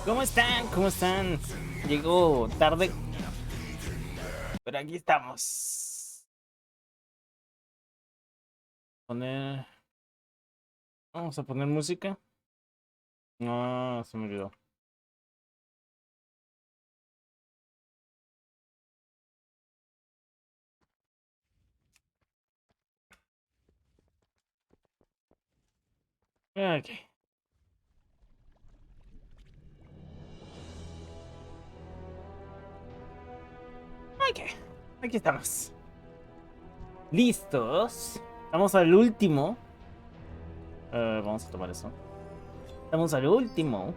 ¿Cómo están? ¿Cómo están? Llegó tarde, pero aquí estamos. Poner... Vamos a poner música. No, se me olvidó. Ok. Ok. Aquí estamos. ¿Listos? Estamos al último. Vamos a tomar eso. Estamos al último.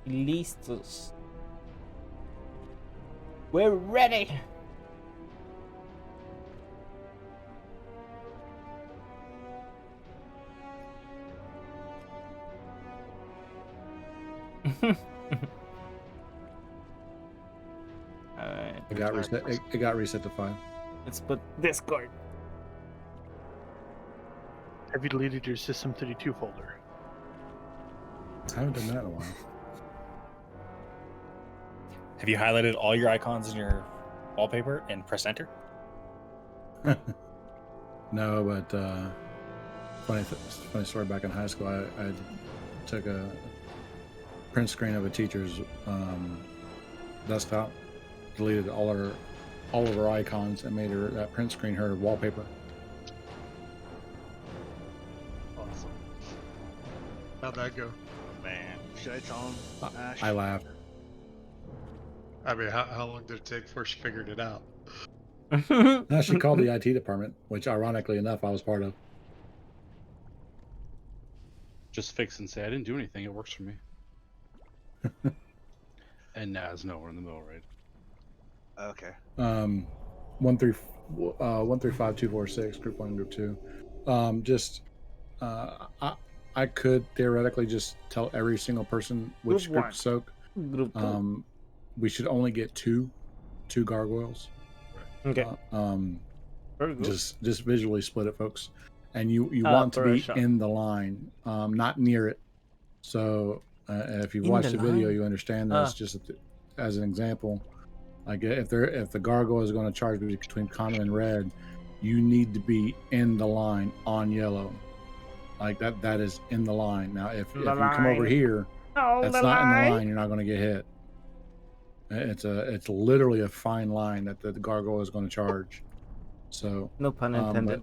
Listos. We're ready. Alright. It got reset. It got reset to 5. Let's put Discord. Have you deleted your System32 folder? I haven't done that in a while. Have you highlighted all your icons in your wallpaper and press enter? No, but funny story. Back in high school, I took a print screen of a teacher's desktop, deleted all of her icons, and made her that print screen her wallpaper. Awesome. How'd that go? Man. Should I tell him? Ash? I laughed. I mean, how long did it take before she figured it out? No, she called the IT department, which ironically enough, I was part of. Just fix and say I didn't do anything. It works for me. And Naz, no, we're in the middle, right? Okay. 135-246, group 1 and group 2. I could theoretically just tell every single person which group to soak. Group 2. We should only get two gargoyles. Okay. Very good. Just visually split it, folks. And you want to be in the line, not near it. So if you've watched the video, you understand this. Just as an example, like if the gargoyle is going to charge between common and red, you need to be in the line on yellow. Like that is in the line. Now if you come over here, that's not in the line, you're not going to get hit. It's literally a fine line that the gargoyle is going to charge. So No pun intended.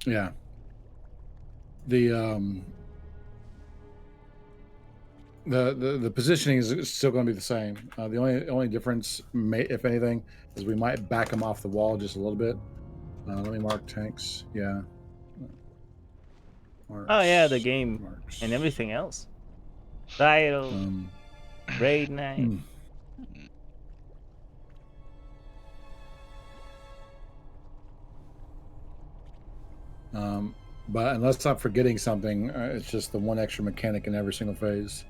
Yeah. The positioning is still going to be the same. The only difference, if anything, is we might back them off the wall just a little bit. Let me mark tanks. Yeah. Oh yeah, the game and everything else. Title, raid night. But unless I'm forgetting something, it's just the one extra mechanic in every single phase,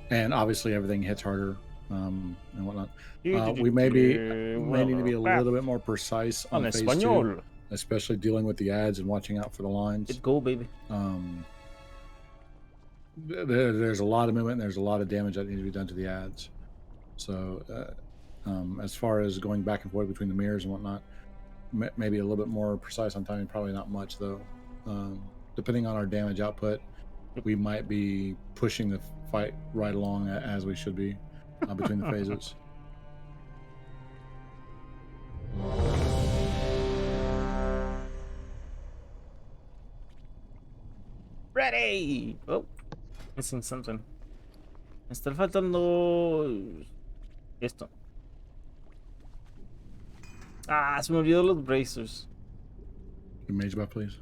and obviously everything hits harder and whatnot. We may need to be a little bit more precise on phase 2, especially dealing with the ads and watching out for the lines. Let's go, baby. There's a lot of movement and there's a lot of damage that needs to be done to the ads. So as far as going back and forth between the mirrors and whatnot, maybe a little bit more precise on timing, probably not much though. Depending on our damage output, we might be pushing the fight right along as we should be between the phases. Ready. Oh, missing something. Me está faltando esto. Ah, se me olvidó los bracers. Mage buff, please.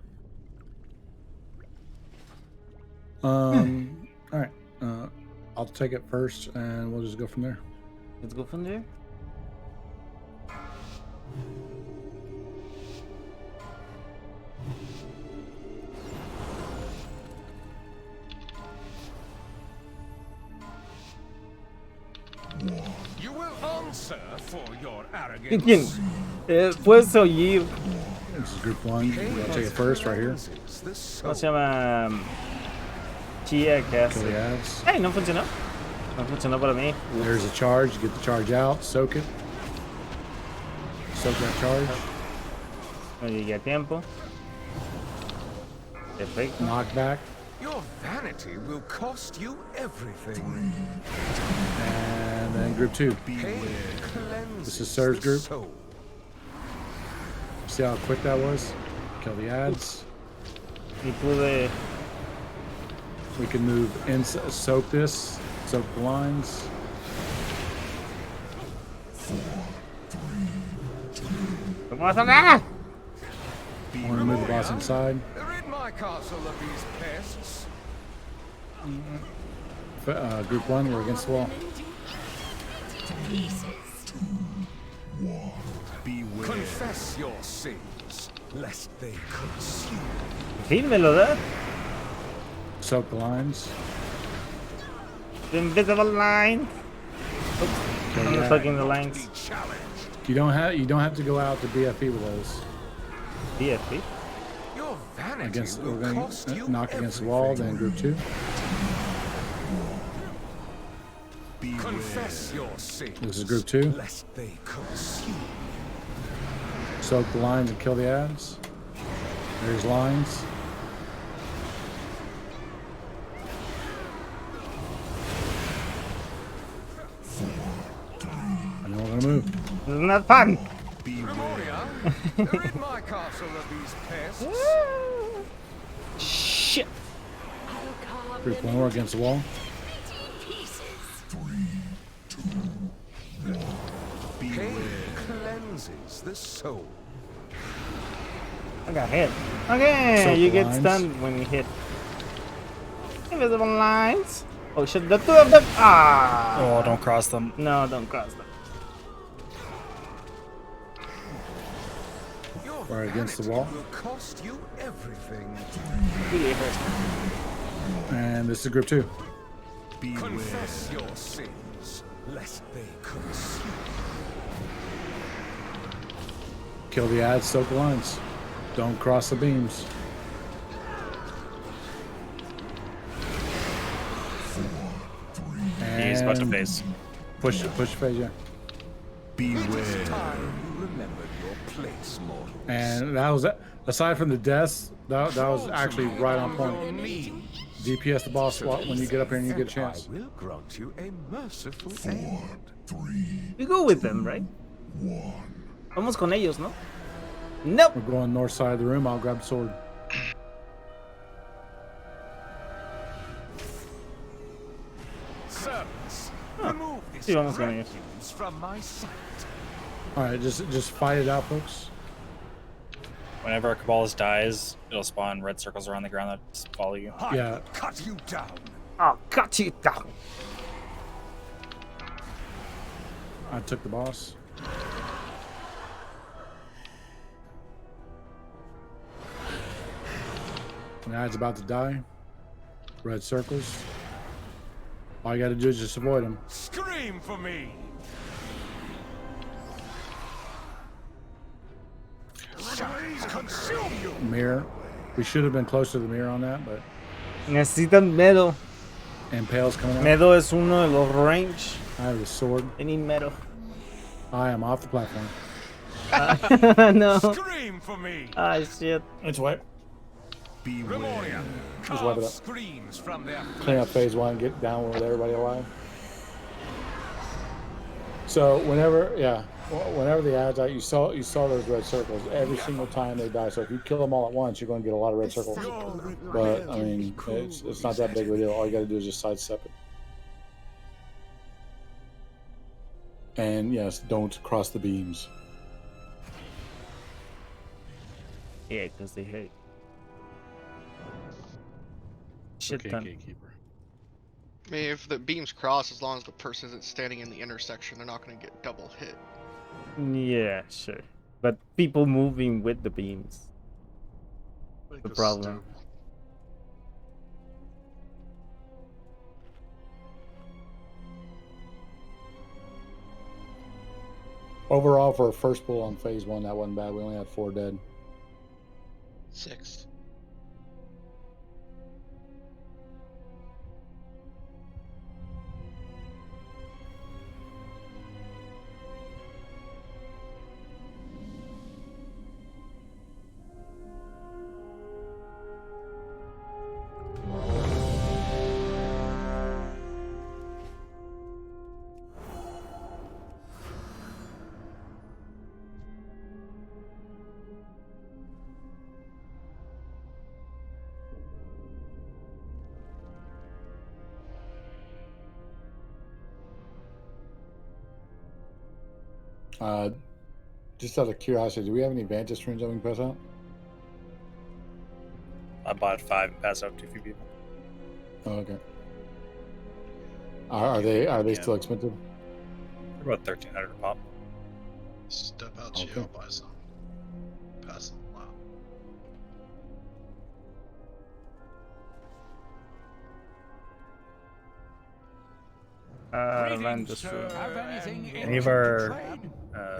All right. I'll take it first, and we'll just go from there. Let's go from there. You will answer for your ¿Quién? Puedes oír. This is group 1. I'll take it first, right here. ¿Cómo se llama? energía que Kill hace. the ads. ¡Hey! No funcionó. No funcionó para mí. There's a charge. Get the charge out. Soak it. Soak that charge. No llegué a tiempo. Perfecto. Knockback. Your vanity will cost you everything. And then group 2. Pain This is cleanses Serge the group. soul. See how quick that was? Kill the ads. Y pude. We can move in, soak this, soak the lines. ¿Cómo vas a ganar? I want to move the boss inside. Rid my castle of these pests. Group 1, we're against the wall. Confess your sins, lest they consume. Sí, me lo da. Soak the lines. The invisible line. Kill I'm the ad. soaking the lines. Be challenged. You don't have to go out to BFE with those. DFP. Your vanity Against, we're will going cost to you knock against the wall. Then group 2. Confess your sins. This is group 2. Lest they consume. Soak the lines and kill the ads. There's lines. I know we're gonna move. This is not fun. Memoria, rid my castle of these pests. Shit. Group 1, we're against the wall. Pain cleanses the soul. I got hit. Okay, Soak you the get lines. stunned when you hit. Invisible lines. Oh shit, the 2 of them. Ah. Oh, don't cross them. No, don't cross them. Your We're against the vanity wall. will cost you everything. Really hurt. And this is group 2. Confess your sins, lest they consume. Kill the ads, soak the lines. Don't cross the beams. He's about to And phase. push phase, yeah. It is time you remembered your place, mortal. And that was, aside from the deaths, that was actually right on point. DPS the boss when you get up here and you get a chance. I will grant you a merciful end. We go with them, right? Vamos con ellos, ¿no? Nope. We're going north side of the room. I'll grab the sword. Servants, remove this Sí, vamos con ellos. refuse from my sight. All right, just fight it out, folks. Whenever a Cabalist dies, it'll spawn red circles around the ground that just follow you. I Yeah. will cut you down. I'll cut you down. I took the boss. Nad's about to die. Red circles. All you got to do is just avoid them. Scream for me. Shines consume you. Mirror. We should have been closer to the mirror on that, but Necesitan Medo. Impale's coming out. Medo es uno de los range. I have a sword. They need Medo. I am off the platform. No. Scream for me. Ah, shit. It's what? Memoria, Just wipe it carve up. screams from their Clean up phase 1, get down with everybody alive. So whenever the ads out, you saw those red circles every single time they die. So if you kill them all at once, you're going to get a lot of red circles. But I mean, it's not that big of a deal. All you got to do is just sidestep it. And yes, don't cross the beams. Yeah, because they hate. Shit Okay, ton. gatekeeper. I mean, if the beams cross, as long as the person isn't standing in the intersection, they're not going to get double hit. Yeah, sure. But people moving with the beams. The problem. Overall, for a first pull on phase 1, that wasn't bad. We only had 4 dead. 6. Just out of curiosity, do we have any Vantage streams that we can pass out? I bought 5 and passed out to a few people. Oh, okay. Are they still expensive? They're about 1,300 a pop. Step out, Okay. Geo, buy some. Pass them out. Run this through. Have anything Any of our trade?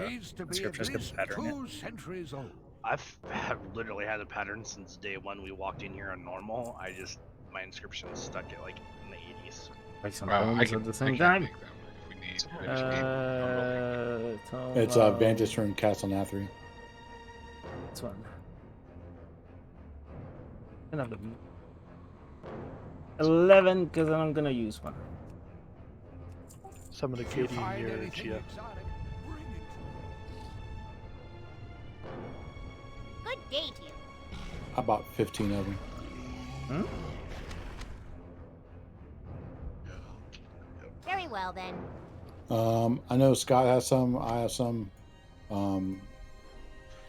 Needs to be scriptures at got least the pattern yet? 2 centuries old. Have literally had a pattern since day one we walked in here on normal. My inscription's stuck at like in the 80s. Like some I bones can, at the I same can time. make them if we need. We just need It's Vantage from Castle Nathri. This one. Another 11, because I'm gonna use one. Some of the If you kitty find near anything Chia. exotic, bring it to me. Good day to you. I bought 15 of them. Hmm? Very well then. I know Scott has some. I have some.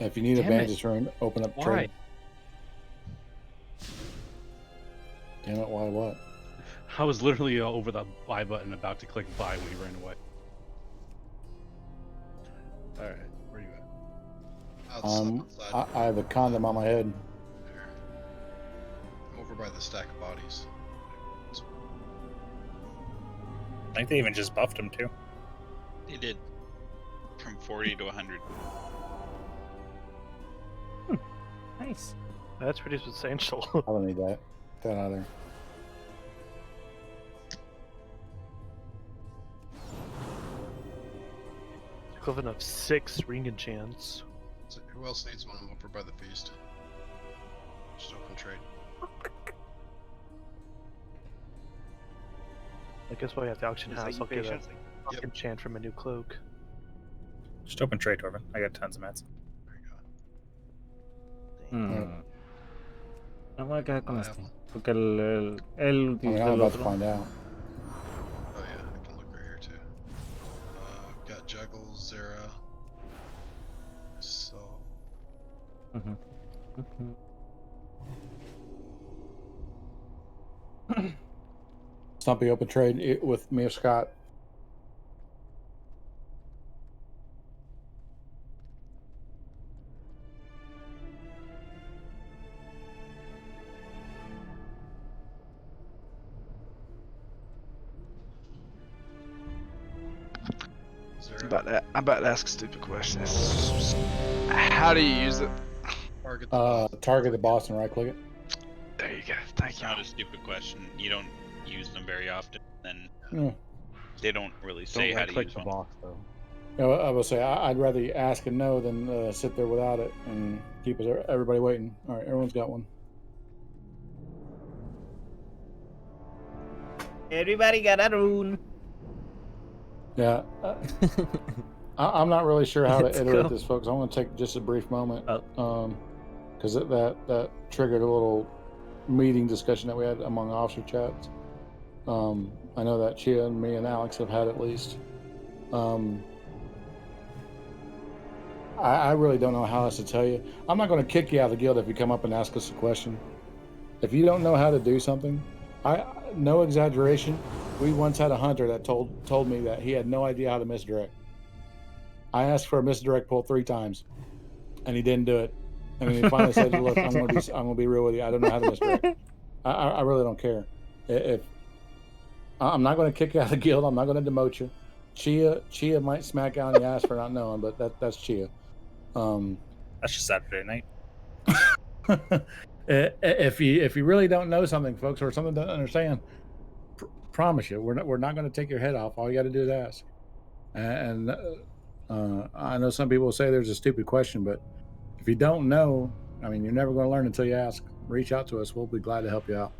If you need a Damn it. Vantage turn, open up Why? trade. Damn it! Why what? I was literally over the buy button about to click buy when he ran away. Alright, where are you at? Outside. I have a condom on my head. There. Over by the stack of bodies. I think they even just buffed him too. They did. From 40 to 100. Nice. That's pretty substantial. I don't need that. Get that out of there. Equivalent of 6 ring enchants. So who else needs one? I'm over by the feast. Just open trade. I guess while we have the auction Is that house, you, I'll get a Patience? fucking enchant from a new cloak. Just open trade, Torvin. I got tons of mats. There you go. No voy a quedar con I este. have one. Porque él I mean, utilizó I'm el about to otro. find out. Oh yeah, I can look right here too. I've got Juggle, Zera. So Ujú. Ujú. Stumpy open trade with me or Scott. Zera. I'm about to ask a stupid question. How do you use it? Target the boss. Target the boss and right click it. There you go. Thank It's you. not a stupid question. You don't use them very often, and Yeah. they don't really say how to click use the one. box though. You know, I will say I'd rather you ask and know than sit there without it and keep everybody waiting. All right, everyone's got one. Everybody got a rune. Yeah. I'm not really sure how to Let's iterate go. this, folks. I'm going to take just a brief moment Oh. because that triggered a little meeting discussion that we had among officer chats. I know that Chia and me and Alex have had at least. I really don't know how else to tell you. I'm not going to kick you out of the guild if you come up and ask us a question. If you don't know how to do something, no exaggeration, we once had a hunter that told me that he had no idea how to misdirect. I asked for a misdirect pull 3 times, and he didn't do it. And then he finally said, "Look, I'm going to be real with you. I don't know how to misdirect. I really don't care. If I'm not going to kick you out of the guild, I'm not going to demote you. Chia might smack you on the ass for not knowing, but that's Chia. That's just Saturday night. If you really don't know something, folks, or something don't understand, promise you, we're not going to take your head off. All you got to do is ask. And I know some people say there's a stupid question, but if you don't know, I mean, you're never going to learn until you ask. Reach out to us. We'll be glad to help you out.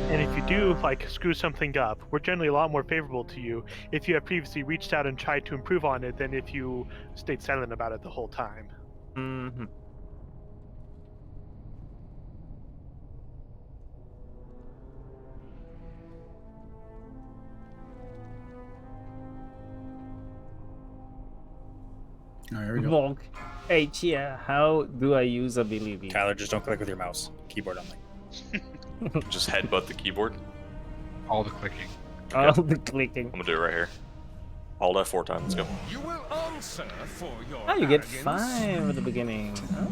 And if you do, like, screw something up, we're generally a lot more favorable to you if you have previously reached out and tried to improve on it than if you stayed silent about it the whole time. Mm-hmm. All right, here we go. Volk. Hey, Chia, how do I use ability? Kyler, just don't click with your mouse. Keyboard only. Just headbutt the keyboard. All the clicking. All the clicking. I'm gonna do it right here. Hold F4 time. Let's go. You will answer for your Oh, you get arrogance. 5 at the beginning. Huh?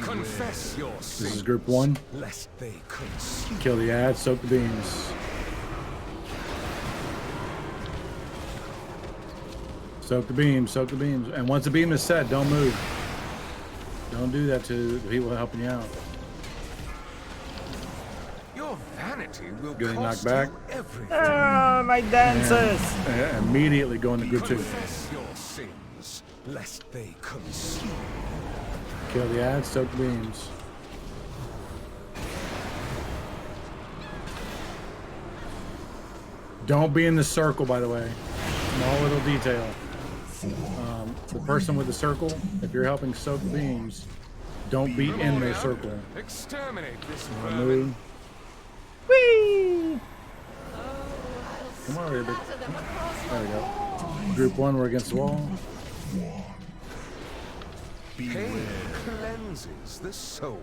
Confess your This is sin, group 1. lest they consume. Kill the ad, soak the beams. Soak the beams, soak the beams. And once the beam is set, don't move. Don't do that to the people helping you out. Your vanity will Getting cost knocked back. you everything. Ah, my dancers! And immediately go into group 2. Confess your sins, lest they consume. Kill the ad, soak the beams. Don't be in the circle, by the way. Small little detail. The person with the circle, if you're helping soak the beams, don't be in their circle. Exterminate this Move. Whee! Come on, here, big. There we go. Group 1, we're against the wall. Pain cleanses the soul.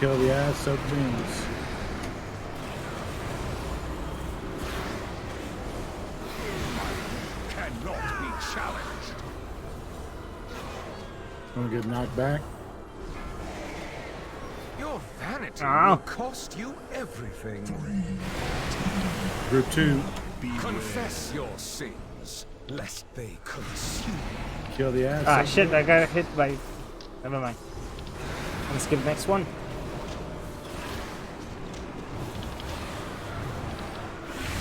Kill the ass, soak the beams. Cannot be challenged. Gonna get knocked back. Your vanity Ow. will cost you everything. Group 2, Confess your sins, lest they consume. kill the ass. Ah, soak shit, the I got hit by... Never mind. Let's skip next one. Did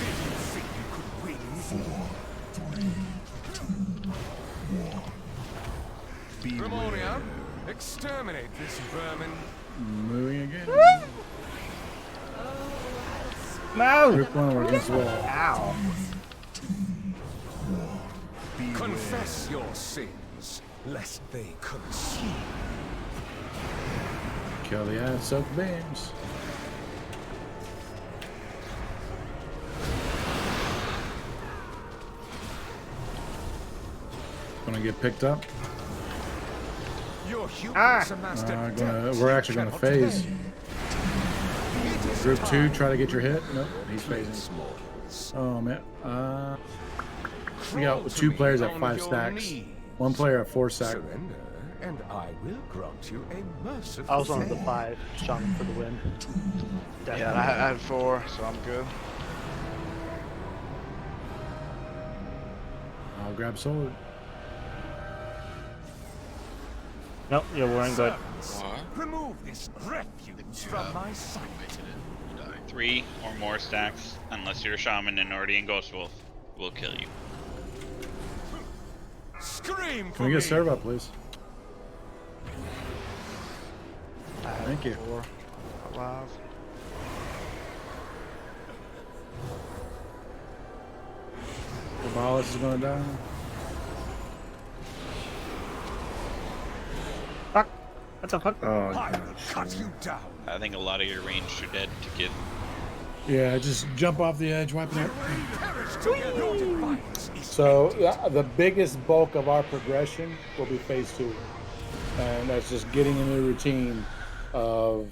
you think you could win? 4, 3, 2, 1. Grimoria, exterminate this vermin. Moving again. No! Group 1, we're against the wall. Ow. Confess your sins, lest they consume. Kill the ass, soak the beams. Gonna get picked up. Your humans amassed a debt We're you actually gonna cannot phase. pay. It is Group 2, time try to get your hit. Nope, he's to place phasing. mortals. Oh man. We Crawl got to 2 me players at on 5 your stacks. knees. 1 player at 4 stacks. Surrender, and I will grant you a merciful I was on the fate. 5, Sean, for the win. Yeah, I had 4, so I'm good. I'll grab sword. Nope, you weren't good. Remove this refuge from my sight. 3 or more stacks, unless you're a shaman and already in Ghost Wolf, will kill you. Scream for Can we me. get serve up, please? Thank you. 4 alive. The Balis is gonna die. Fuck. What the fuck? Oh, I will cut you down. I think a lot of your ranged are dead to get. yeah, just jump off the edge, wiping it. Perish together. Your defiance is So the biggest bulk of our progression will be phase 2, and that's just getting a new routine of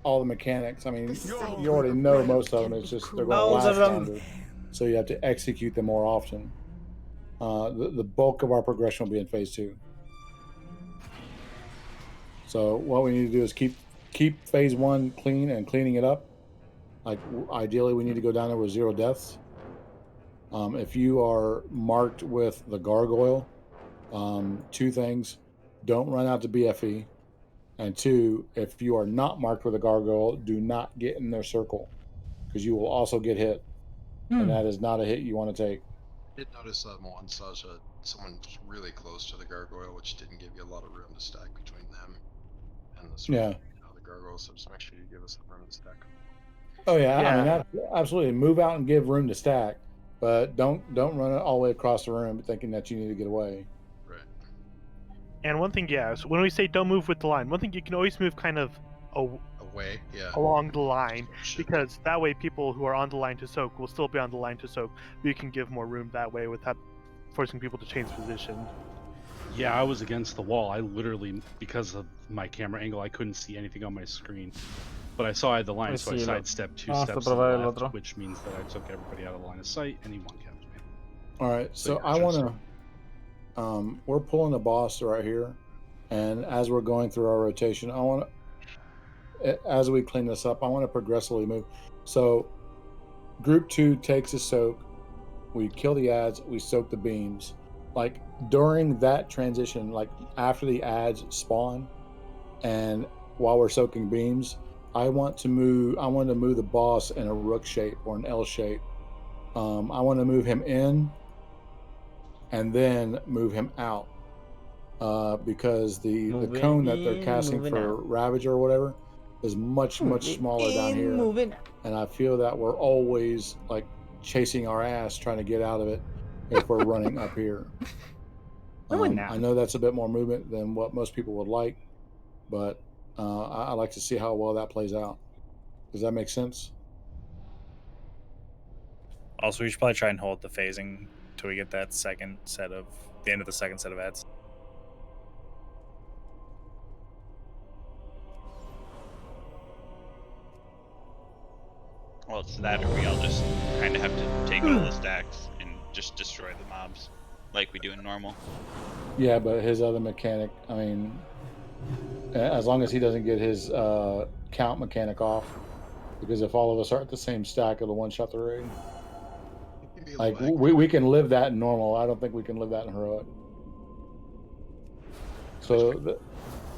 all the mechanics. I mean, you already know most of them. It's just they're going to Most last of them. longer, so you have to execute them more often. The bulk of our progression will be in phase 2. So what we need to do is keep phase 1 clean and cleaning it up. Like ideally, we need to go down there with 0 deaths. If you are marked with the gargoyle, 2 things: don't run out to BFE, and 2, if you are not marked with a gargoyle, do not get in their circle, because you will also get hit, and that is not a hit you want to take. I did notice once someone was really close to the gargoyle, which didn't give you a lot of room to stack between them and the circle. Yeah. The gargoyle, so just make sure you give us some room to stack. Oh yeah, I mean Yeah. absolutely. Move out and give room to stack, but don't run it all the way across the room thinking that you need to get away. Right. And one thing, yeah, so when we say don't move with the line, one thing you can always move kind of Away, yeah. along the line, Shit. because that way people who are on the line to soak will still be on the line to soak. But you can give more room that way without forcing people to change position. Yeah, I was against the wall. I literally, because of my camera angle, I couldn't see anything on my screen. But I saw I had the line, Pues so I sí, sidestepped 2 vamos a steps to the probar el left, otro. which means that I took everybody out of the line of sight, and he one-capped me. All right, so I want to. We're pulling the boss right here, and as we're going through our rotation, I want to, as we clean this up, I want to progressively move. So, group 2 takes a soak. We kill the ads. We soak the beams. Like during that transition, like after the ads spawn, and while we're soaking beams, I want to move the boss in a rook shape or an L shape. I want to move him in and then move him out, because the cone that they're casting for Ravager or whatever is much smaller down here, and I feel that we're always like chasing our ass trying to get out of it if we're running up here. I know that's a bit more movement than what most people would like, but I like to see how well that plays out. Does that make sense? Also, we should probably try and hold the phasing till we get that the end of the second set of ads. Well, it's that, or we all just kind of have to take all the stacks and just destroy the mobs, like we do in normal. Yeah, but his other mechanic, I mean, as long as he doesn't get his count mechanic off, because if all of us are at the same stack, it'll one-shot the raid. Like, we can live that in normal. I don't think we can live that in heroic. So,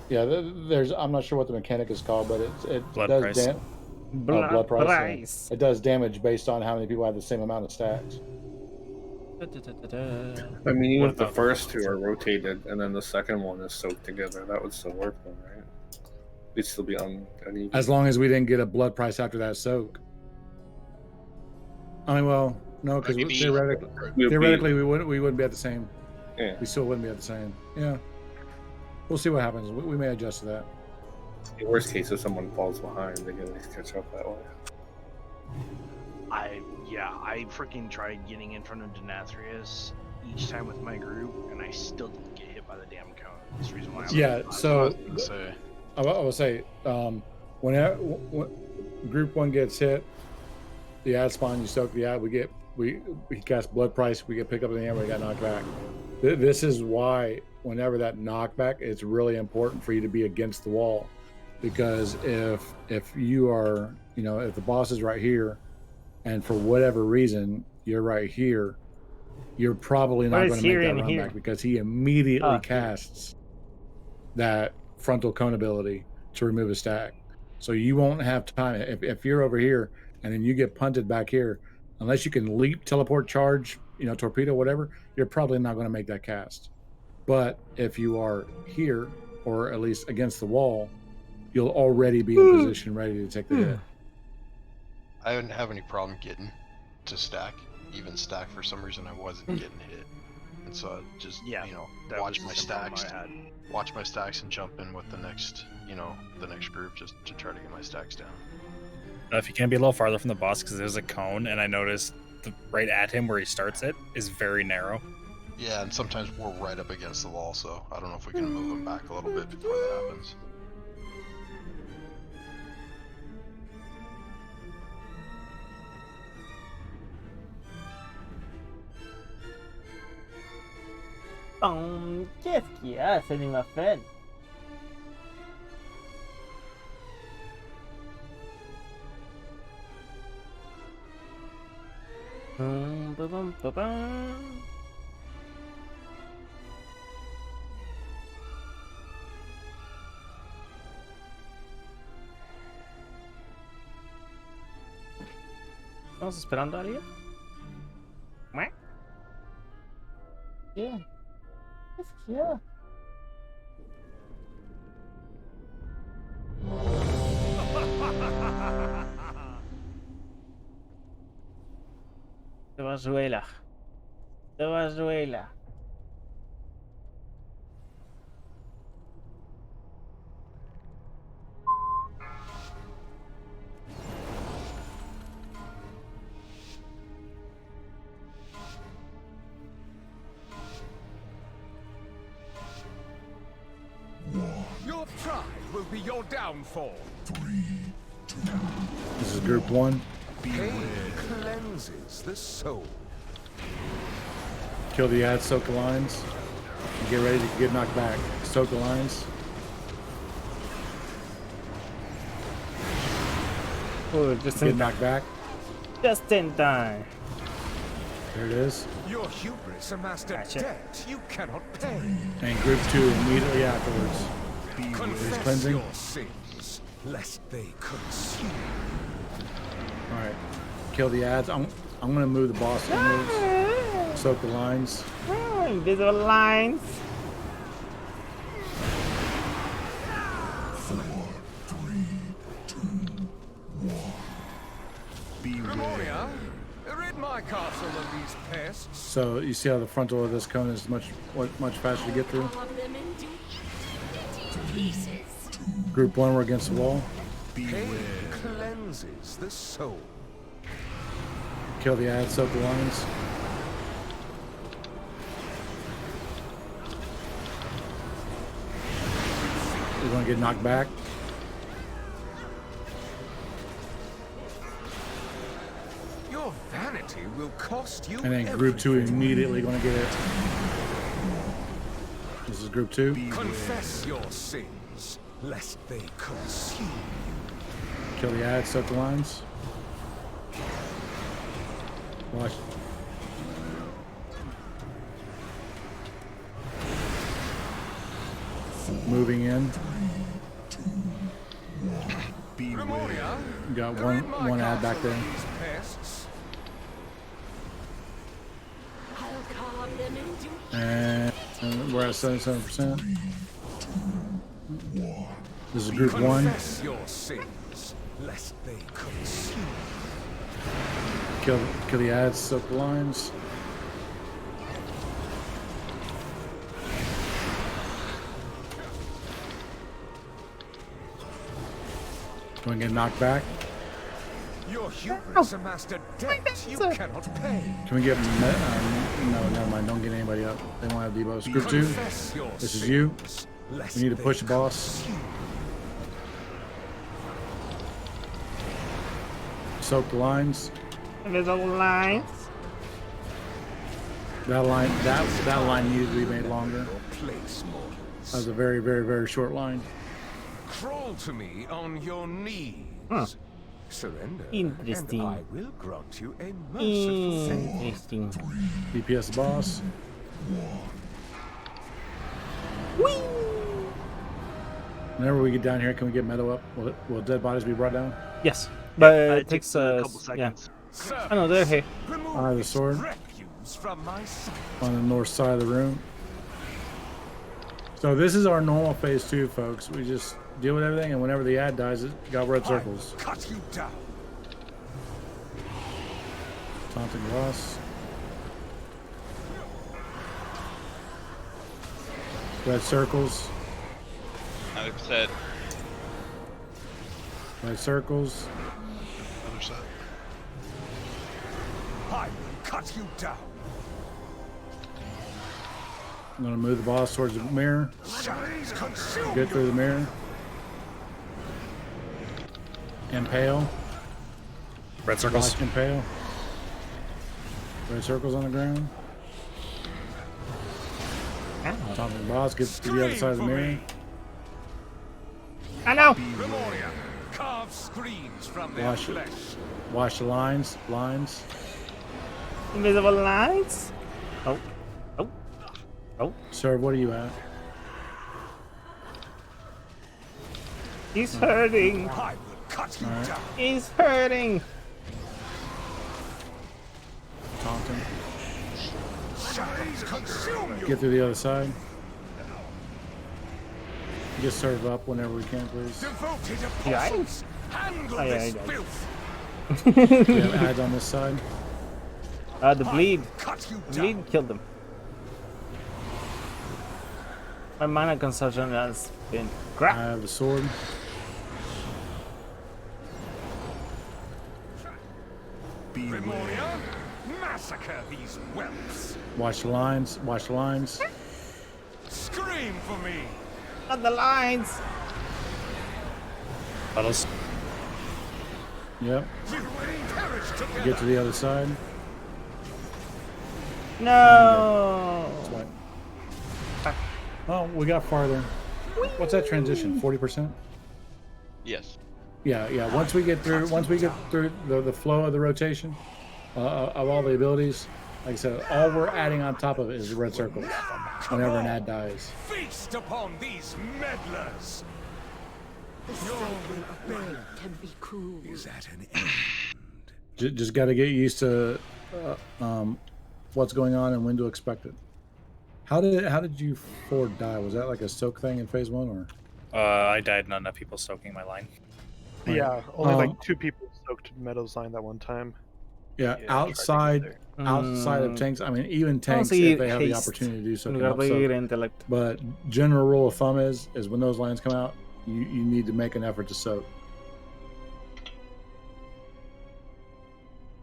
there's, I'm not sure what the mechanic is called, but it blood does price. Blood price. Yeah. It does damage based on how many people have the same amount of stacks. I mean, even if the first 2 are rotated and then the second one is soaked together, that would still work, though, right? We'd still be on uneven. As long as we didn't get a blood price after that soak. I mean, well, no, because theoretically we wouldn't be at the same. Yeah. We still wouldn't be at the same. Yeah. We'll see what happens. We may adjust to that. In worst case, if someone falls behind, they can at least catch up that way. I freaking tried getting in front of Denathrius each time with my group, and I still didn't get hit by the damn cone. That's the reason why. I will say, whenever group 1 gets hit, the ad spawn, you soak the ad, we cast blood price, we get picked up in the air, we got knocked back. This is why whenever that knockback, it's really important for you to be against the wall, because if you are, if the boss is right here, and for whatever reason you're right here, you're probably not going to make that run back, because he immediately casts that frontal cone ability to remove a stack. So you won't have time. If you're over here and then you get punted back here, unless you can leap, teleport, charge, torpedo, whatever, you're probably not going to make that cast. But if you are here, or at least against the wall, you'll already be in position ready to take the hit. I didn't have any problem getting to stack, even stack. For some reason, I wasn't getting hit, and so I just watch my stacks and jump in with the next group just to try to get my stacks down. If you can be a little farther from the boss, because there's a cone, and I noticed right at him where he starts it is very narrow. Yeah, and sometimes we're right up against the wall, so I don't know if we can move him back a little bit before that happens. Qu'est-ce qu'il y a, c'est des muffins? ¿Estamos esperando a alguien? ¿Qué? Qu'est-ce qu'il y a? Te vas jouer là. Te vas jouer là. will be your downfall. This is group 1. Pain cleanses the soul. Kill the ad, soak the lines. And get ready to get knocked back. Soak the lines. Oh, just Get knocked back. Just in time. There it is. Your hubris amassed a debt you cannot pay. And group 2 immediately afterwards. Confess cleansing. your sins, lest they consume. All right. Kill the ads. I'm gonna move the boss inwards. Soak the lines. Oh, invisible lines. 4, 3, 2, 1. Memoria, rid my castle of these pests. So you see how the frontal of this cone is much faster to get through. Group 1, we're against the wall. Pain cleanses the soul. Kill the ads, soak the lines. We're gonna get knocked back. Your vanity will cost you. And then group 2 immediately gonna get it. This is group 2. Confess your sins, lest they consume you. Kill the ads, soak the lines. Watch. Moving in. Memoria, You got one ad back there. these pests. And we're at 77%. This is group 1. Confess your sins, lest they consume. Kill the ads, soak the lines. Going to get knocked back. Your hubris amassed a debt you cannot pay. Can we get no, never mind. Don't get anybody up. They won't have debuffs. Group 2. Confess your This is you. sins, We lest need to they push the boss. consume. Soak the lines. Invisible lines. That line needed to be made longer. Place That mortals. was a very, very, very short line. Crawl to me on your knees. Huh. Surrender, Interesting. and I will grant you a merciful fate. Interesting. DPS the boss. Whenever we get down here, can we get meadow up? Will dead bodies be brought down? Yes, but It it takes a couple yeah. seconds. I know they're here. Remove I have the this sword. refuse from my sight. On the north side of the room. So this is our normal phase 2, folks. We just deal with everything, and whenever the ad dies, it got red circles. I will cut you down. Taunting boss. Red circles. Another set. Red circles. Other side. I will cut you down. I'm gonna move the boss towards the mirror. Shadows consume Get through the mirror. Impale. Red circles. Watch impale. Red circles on the ground. Top of the boss. Get to the other side of the mirror. I know. Memoria, carve screens from their Wash it. flesh. Watch the lines. Invisible lines. Oh. Oh. Oh. Sir, what are you at? He's hurting. I will cut you Alright. down. He's hurting. Taunting. Shadows consume you. Get through the other side. Just serve up whenever we can, please. Devoted Yeah, I- apostles, handle Oh, yeah, this I know. filth. We have ads on this side. The bleed. Cut you Bleed down. killed them. My mana consumption has been I crap. have the sword. Memoria, massacre these whelps. Watch the lines. Watch the lines. Scream for me. Not the lines. Puddles. Yep. Get to the other side. No. Oh, we got farther. What's that transition? 40%? Yes. Yeah. Once we get through the flow of the rotation of all the abilities, like I said, all we're adding on top of it is the red circles whenever an ad dies. Feast upon these meddlers. The soul of men can be cruel. Is at an end. Just got to get used to what's going on and when to expect it. How did you 4 die? Was that like a soak thing in phase 1 or? I died, not enough people soaking my line. Yeah, only like 2 people soaked Meadow's line that one time. Yeah, outside of tanks. I mean, even tanks, if they have the opportunity to do so, can soak. But general rule of thumb is when those lines come out, you need to make an effort to soak.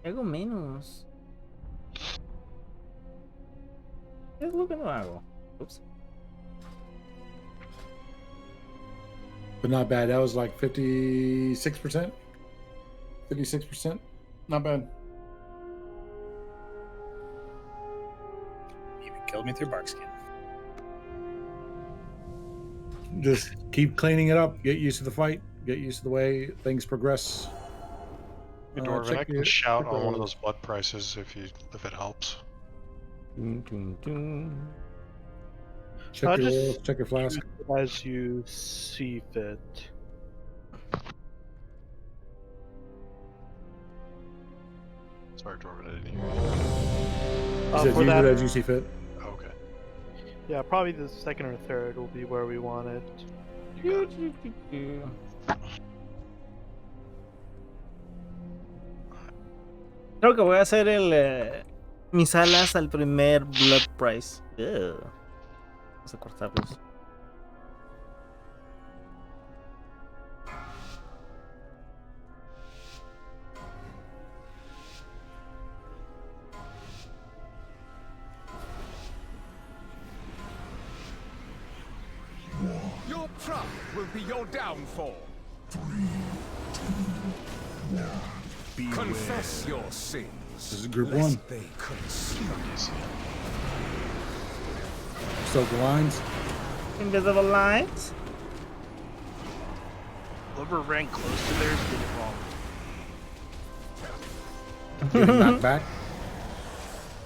Algo menos. ¿Qué es lo que no hago? Oops. But not bad. That was like 56%. 56%. Not bad. Even killed me through bark skin. Just keep cleaning it up. Get used to the fight. Get used to the way things progress. Dwarven, I can shout on one of those blood prices if it helps. Check your rolls, check your flask. As you see fit. Sorry, Dwarven, I didn't hear You said for use that, it as you see fit. Okay. yeah, probably the second or third will be where we want it. You got it. Creo que voy a hacer mis alas al primer Blood Price. Ugh. Vamos a cortarlos. Your pride will be your downfall. 3, 2, 1. Confess your sins. This is group 1. They consume. Soak the lines. Invisible lines. Whoever ran close to theirs did it wrong. Getting knocked back.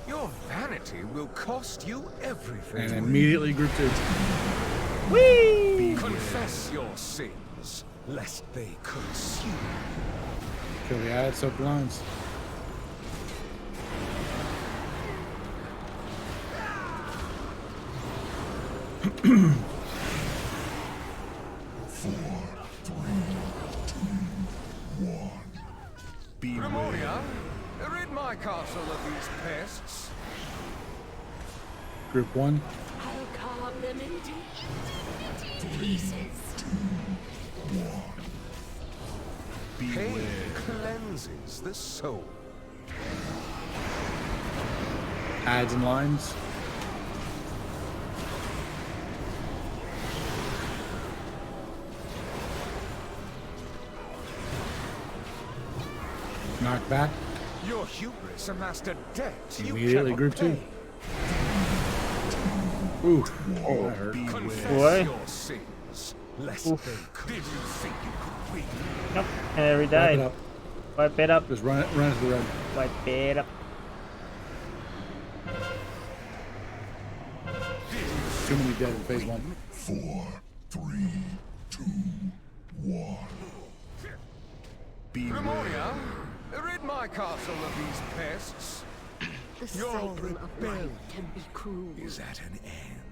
Your vanity will cost you everything. And immediately group 2. Whee! Confess your sins, lest they consume. Kill the ad, soak the lines. Grimoria, rid my castle of these pests. Group 1. I'll carve them into pieces. Pain cleanses the soul. Ads and lines. Knock back. Your hubris amassed a debt Immediately you group 2. Ooh, oh, that hurt. Confess your sins, lest they could. Did you think you could win? Nope. Harry died. Wipe it up. Just run it to the red. Wipe it up. Too many dead in phase 1. 4, 3, 2, 1. Grimoria, rid my castle of these pests. The soul of men can be cruel. Is at an end.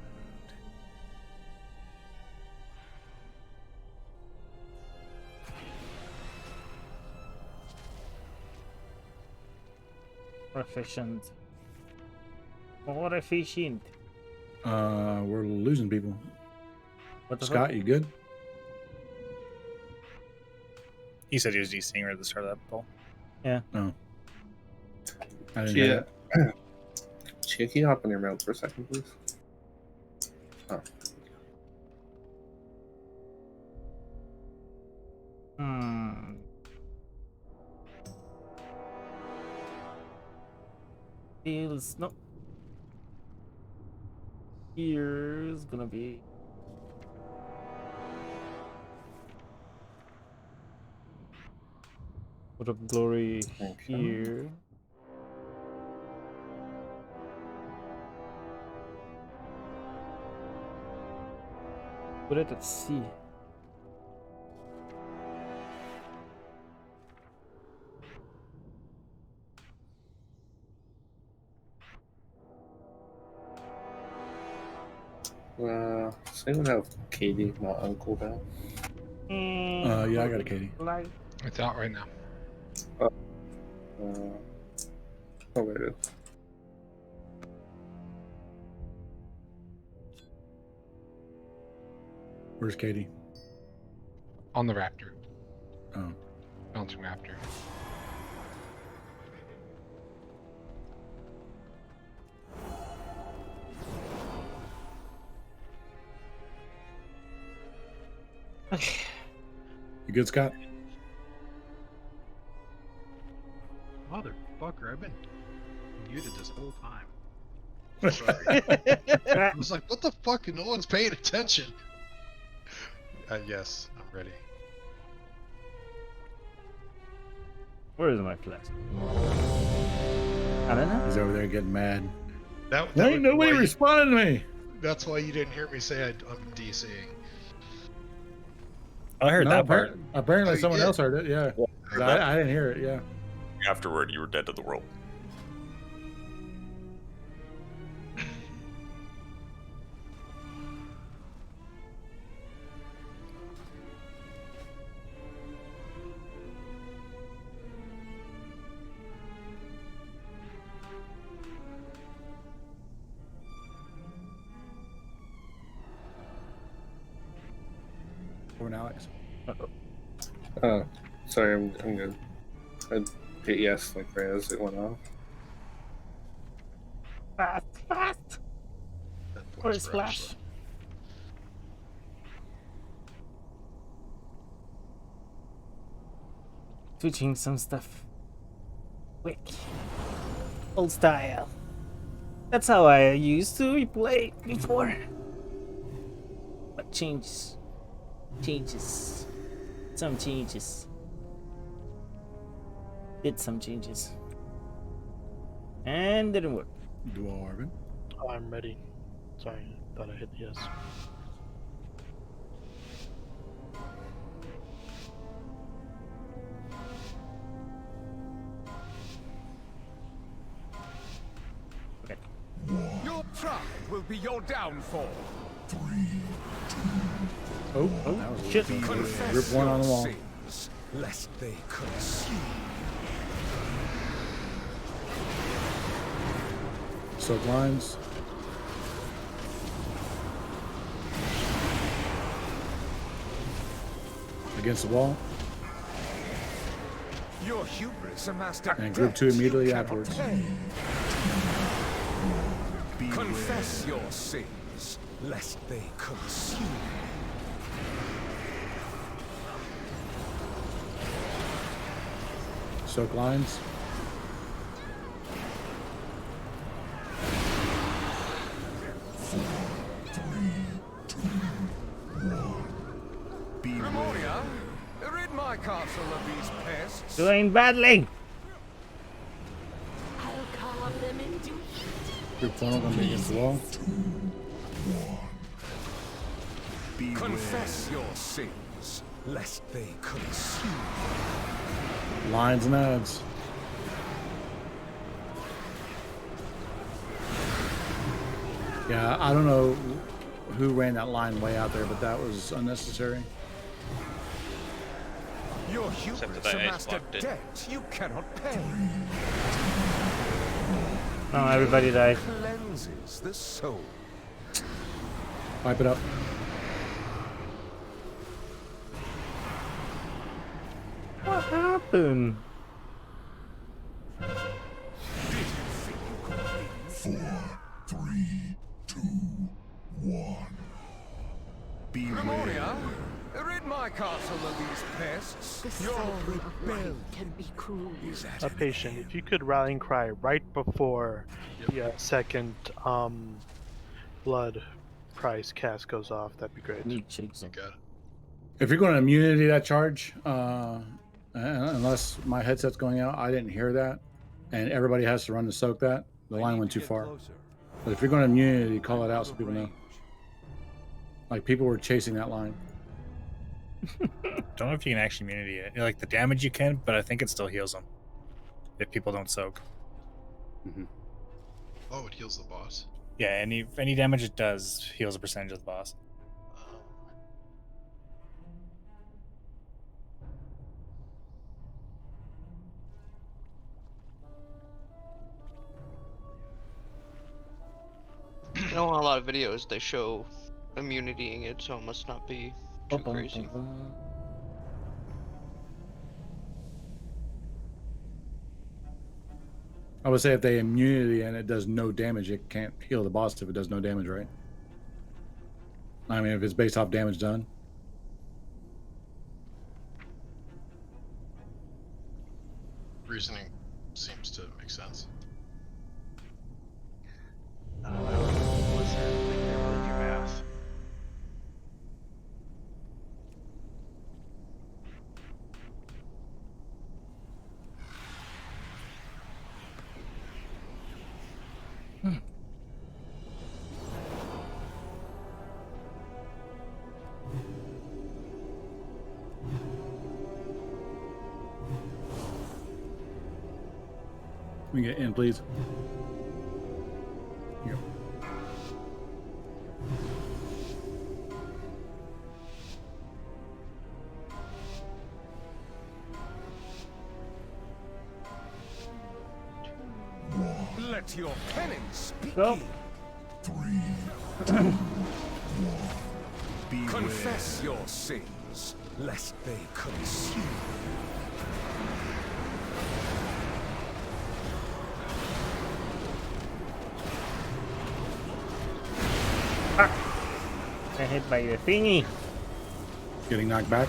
Efficient. More efficient. We're losing people. What the Scott, fuck? you good? He said he was DCing right at the start of that poll. Yeah. No. I didn't know that. Chia, can you hop on your mount for a second, please? Oh. Feels no. Here's gonna be. What of glory here. Put it at C. Does anyone have Katie, my uncle, down? Yeah, I got a Katie. It's out right now. Oh, there it is. Where's Katie? On the Raptor. Oh. Bouncing Raptor. Okay. You good, Scott? Motherfucker, I've been muted this whole time. I was like, what the fuck? No one's paying attention. Yes, I'm ready. Where is my flash? I don't know. He's over there getting mad. That ain't nobody responding to me. That's why you didn't hear me say I'm DCing. I heard that part. Apparently someone else heard it, yeah. I didn't hear it, yeah. Afterward, you were dead to the world. Alex. Sorry, I'm good. I hit yes like right as it went off. Fast! Where's Flash? Switching some stuff. Quick. Old style. That's how I used to play before. But changes. Some changes. Did some changes. And didn't work. Dwarven. I'm ready. Sorry, thought I hit yes. Okay. Your pride will be your downfall. 3, 2, Oh, shit. Rip one on the wall. Sins, lest they consume. Soak lines. Against the wall. Your hubris amassed and group 2 immediately afterwards. Confess your sins, lest they consume. Soak lines. Grimoria, rid my castle of these pests. Doing badly. I'll calm them into Group funnel gonna be against the wall. Confess your sins, lest they consume. Lines and adds. Yeah, I don't know who ran that line way out there, but that was unnecessary. Your hubris amassed a debt you cannot pay. Oh, everybody died. Cleanses the soul. Wipe it up. What happened? 4, 3, 2, 1. Grimoria, rid my castle castle of these pests. The Your soul of rebellion light can be cruel. is at A an patient, end. if you could rallying cry right before the second blood price cast goes off, that'd be great. If you're going to immunity that charge, unless my headset's going out, I didn't hear that, and everybody has to run to soak that. The line went too far. But if you're going to immunity, call it out so people know. Like people were chasing that line. Don't know if you can actually immunity it. Like the damage you can, but I think it still heals them if people don't soak. Oh, it heals the boss. Yeah, any damage it does heals a percentage of the boss. You know, on a lot of videos they show immunitying it, so it must not be too crazy. I would say if they immunity and it does no damage, it can't heal the boss if it does no damage, right? I mean, if it's based off damage done. Reasoning seems to make sense. Let me get in, please. Yep. Let your penance speak. Go. 3, 2, 1. Confess your sins, lest they consume. I hit by the thingy. Getting knocked back.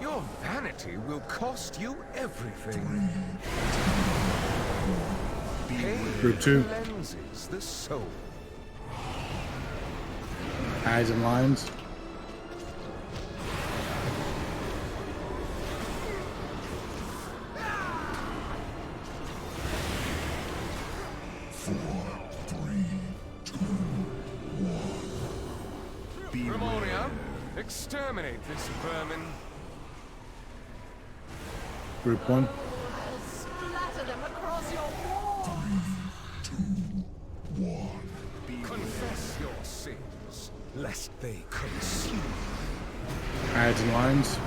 Your vanity will cost you everything. Group 2. Cleanses the soul. Eyes and lines. Memoria, exterminate this vermin. Group 1. Splatter them across your walls. 3, 2, 1. Confess your sins, lest they consume. Eyes and lines.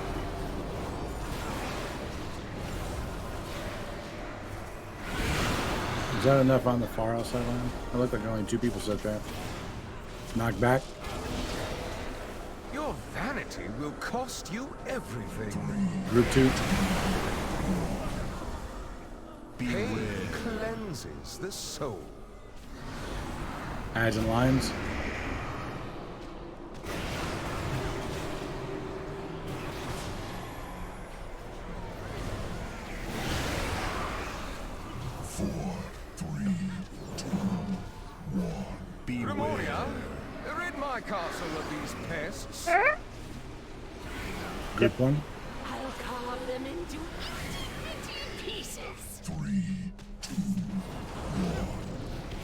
Is that enough on the far outside line? It looked like only 2 people said that. Knocked back. Your vanity will cost you everything. Group 2. Pain cleanses the soul. Eyes and lines. Memoria, rid my castle of these pests. Group 1. I'll carve them into itty pieces. 3, 2,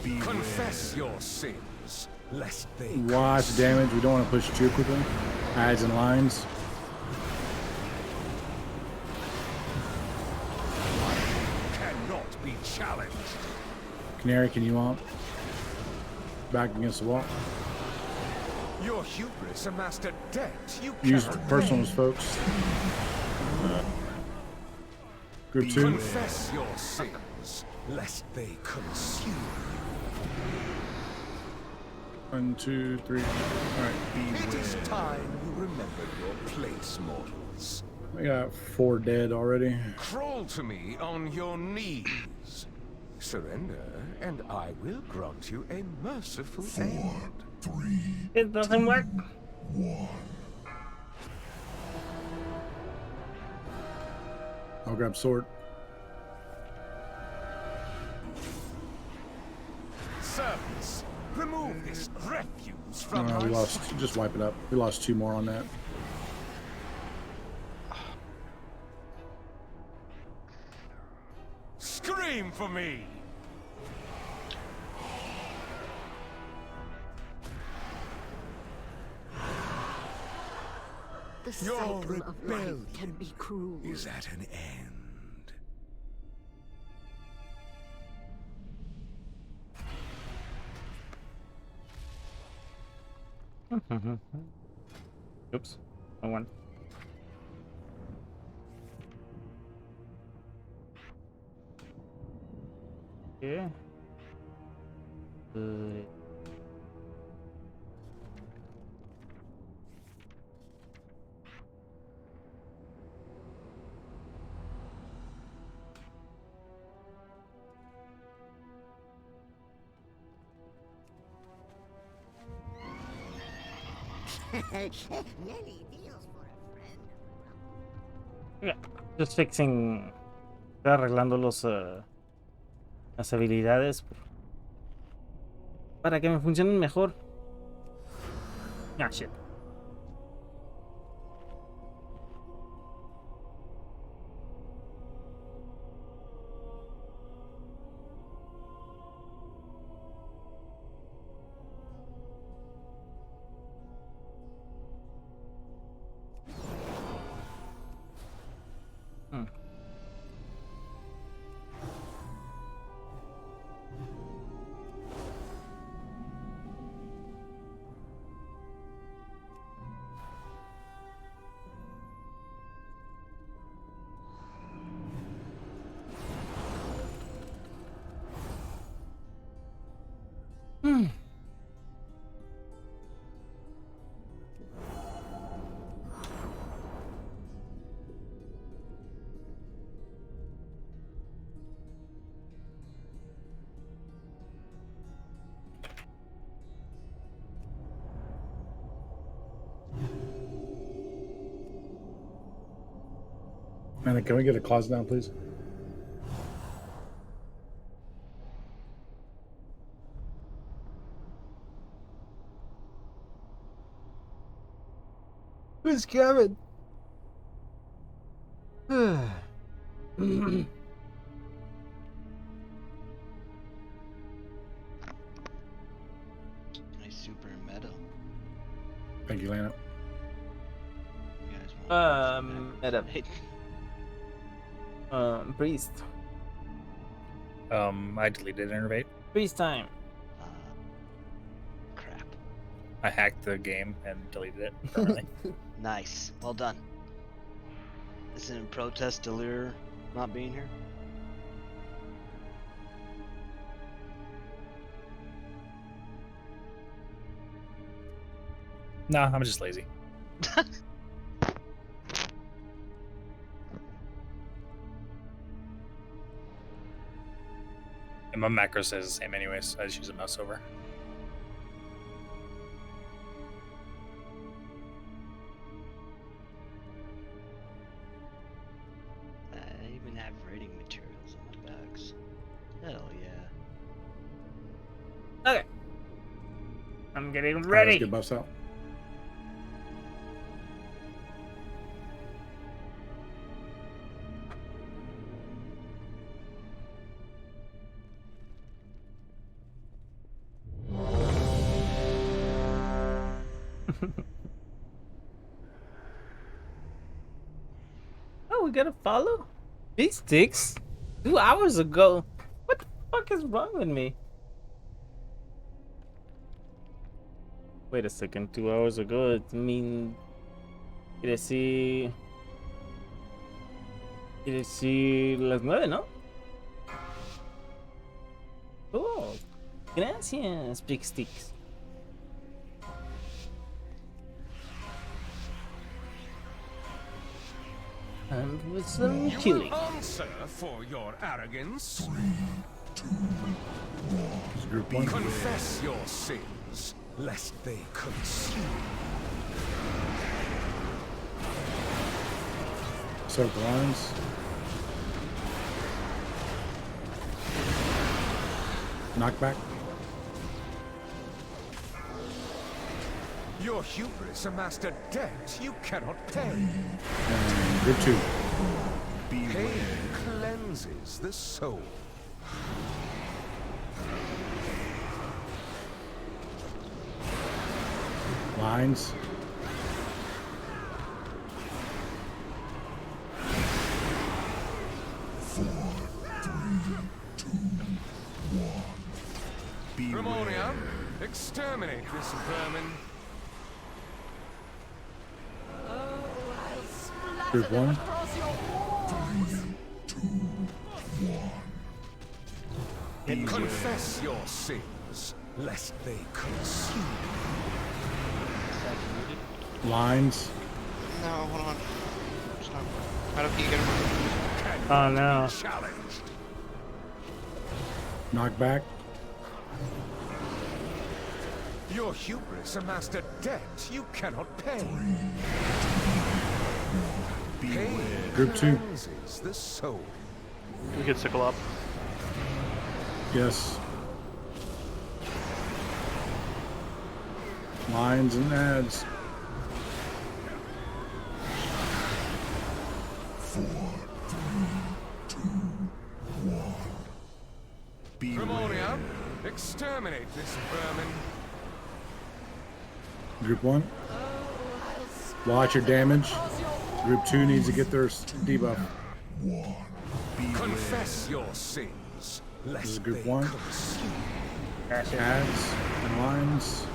1. Confess your sins, lest they Watch damage. We don't want to push too quickly. Eyes and lines. cannot be challenged. Canary, can you up? Back against the wall. Your hubris amassed a debt you Use cannot personals, folks. Group 2. Confess your sins, lest they consume. 1, 2, 3. Alright. It is time you remembered your place, mortals. We got 4 dead already. Crawl to me on your knees. Surrender, and I will grant you a merciful end. 4, 3. It doesn't work. 1. I'll grab sword. Servants, remove this refuse from No, we lost. Just wipe it up. We lost 2 more on that. Scream for me! The cycle of life can be cruel. Is at an end. Oops. Wrong one. Okay. Yeah, just fixing. Estoy arreglando las habilidades para que me funcionen mejor. Ah, shit. Man, can we get a closet down, please? Who's coming? Nice super metal. Thank you, Lana. You guys Meta. Priest. I deleted Innervate. Priest time. Crap. I hacked the game and deleted it permanently. Nice. Well done. Is it in protest to Lure not being here? No, I'm just lazy. And my macro says the same anyways, so I just use a mouse over. I even have rating materials on my bags. Hell yeah. Okay. I'm getting All right, ready. let's get buffs out. Oh, we gotta follow? These sticks? 2 hours ago. What the fuck is wrong with me? Wait a second, 2 hours ago, it mean... Quiere decir las 9, ¿no? Oh, gracias, Big Sticks. And with some You killing. will answer for your arrogance. 3, 2, 1. Group 1. Confess your sins, lest they consume. Set up the lines. Knockback. Your hubris amassed a debt you cannot pay. And group 2. Pain cleanses the soul. Lines. Ramonian, exterminate this vermin. Group 1. Confess your sins, lest they consume. Lines. No, hold on. Stop. How do you get him? Oh no. Knockback. Your hubris amassed a debt you cannot pay. Pain Group 2. cleanses the soul. We get sickle up. Yes. Lines and ads. 4, 3, 2, 1. Ramonian, exterminate this vermin. Group 1. Watch your damage. Group 2 needs to get their debuff. Confess your sins, lest This is group they 1. consume. Ads and lines.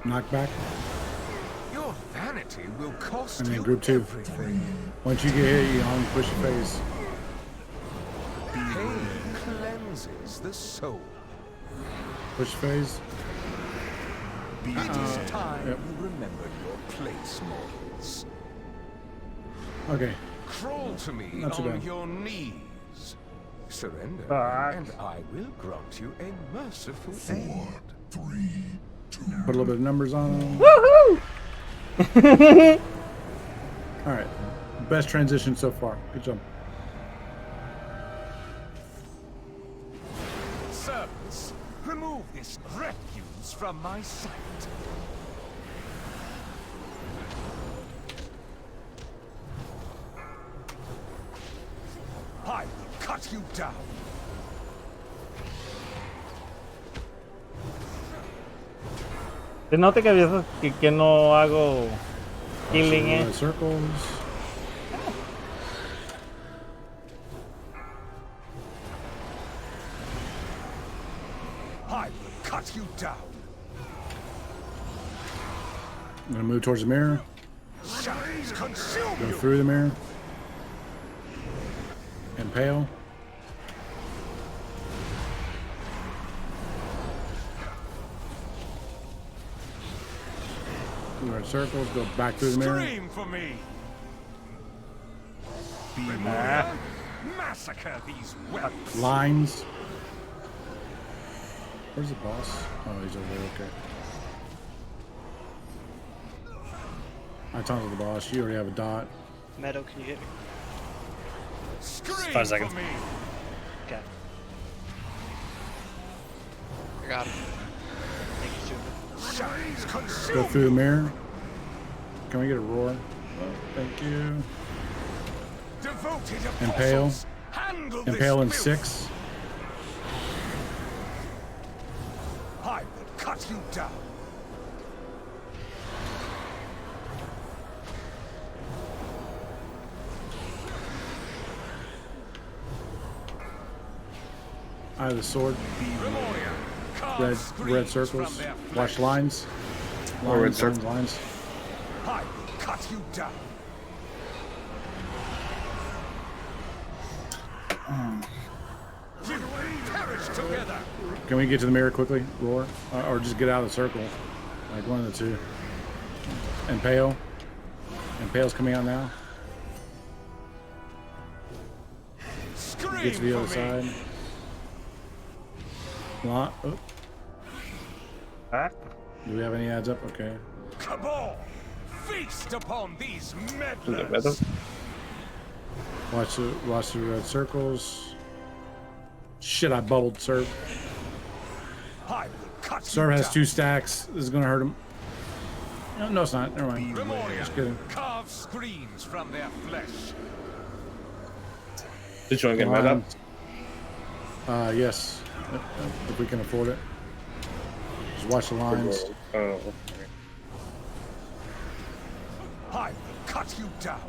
Knockback. Your vanity will cost And then you group 2. everything. Once you get hit, you on push your face. Pain cleanses the soul. Push phase. It is time Yep. you remembered your place, mortals. Okay. Crawl to me Not too on bad. your knees. Surrender, and I will grant you a merciful end. Put a little bit of numbers on them. Woohoo! Alright. Best transition so far. Good job. Servants, remove this refuse from my sight. I will cut you down. Se nota que a veces que no hago healing, Circles. I will cut you down. I'm gonna move towards the mirror. Shadows consume Go you. through the mirror. Impale. Red circles, go back through the mirror. Scream for me. Massacre these whelps. Lines. Where's the boss? Oh, he's over there, okay. I talked to the boss. You already have a dot. Meadow, can you hit me? Scream 5 seconds. for me. Okay. I got him. Thank you, Super. Shadows consume Go through the mirror. Can we get a roar? Oh, thank you. Devoted Impale. apostles, handle this Impale in filth. 6. I will cut you down. Eye of the sword. Red circles. Watch lines. Oh, red Lines, circle. lines. I will cut you down. You perish together. Can we get to the mirror quickly? Roar. Or just get out of the circle. Like one of the two. Impale. Impale's coming out now. Scream Get to the other for me. side. Oh. Ah. Do we have any ads up? Okay. Cabal. Feast upon these Is it meddlers. better? Watch the red circles. Shit, I bubbled Serve. I will cut Serve you has down. 2 stacks. This is gonna hurt him. No, it's not. Never mind. Just kidding. Carve screams from their flesh. Did you want to get mad up? Yes. If we can afford it. Just watch the lines. Oh, okay. I will cut you down.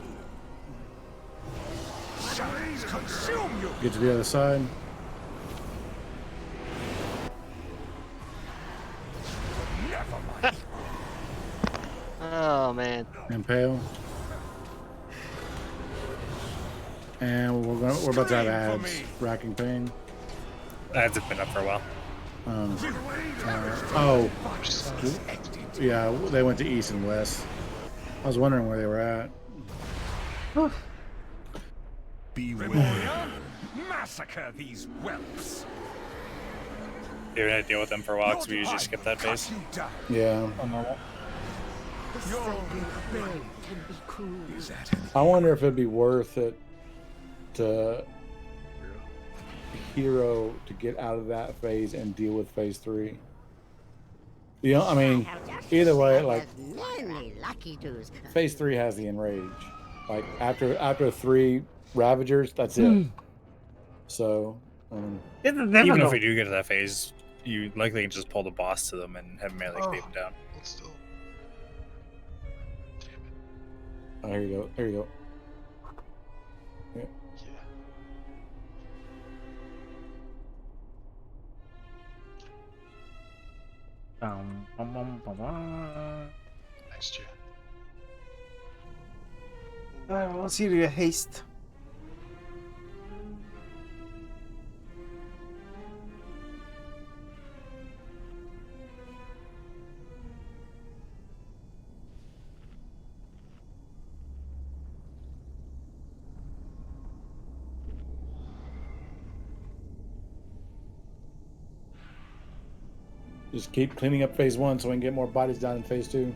Shadows consume you. Get to the other side. Never mind. Oh man. Impale. And we're about to have ads. Racking pain. Ads have been up for a while. Oh. Yeah, they went to east and west. I was wondering where they were at. Beware. Massacre these whelps. You're gonna deal with them for a while because we usually skip that phase. Yeah. On normal. I wonder if it'd be worth it to hero to get out of that phase and deal with phase 3. You know, I mean, either way, like phase 3 has the enrage. Like after 3 Ravagers, that's it. So even if we do get to that phase, you likely can just pull the boss to them and have melee cleave them down. Oh, here you go. There you go. Yeah. Nice chat. Let's see the haste. Just keep cleaning up phase 1 so we can get more bodies down in phase 2. Do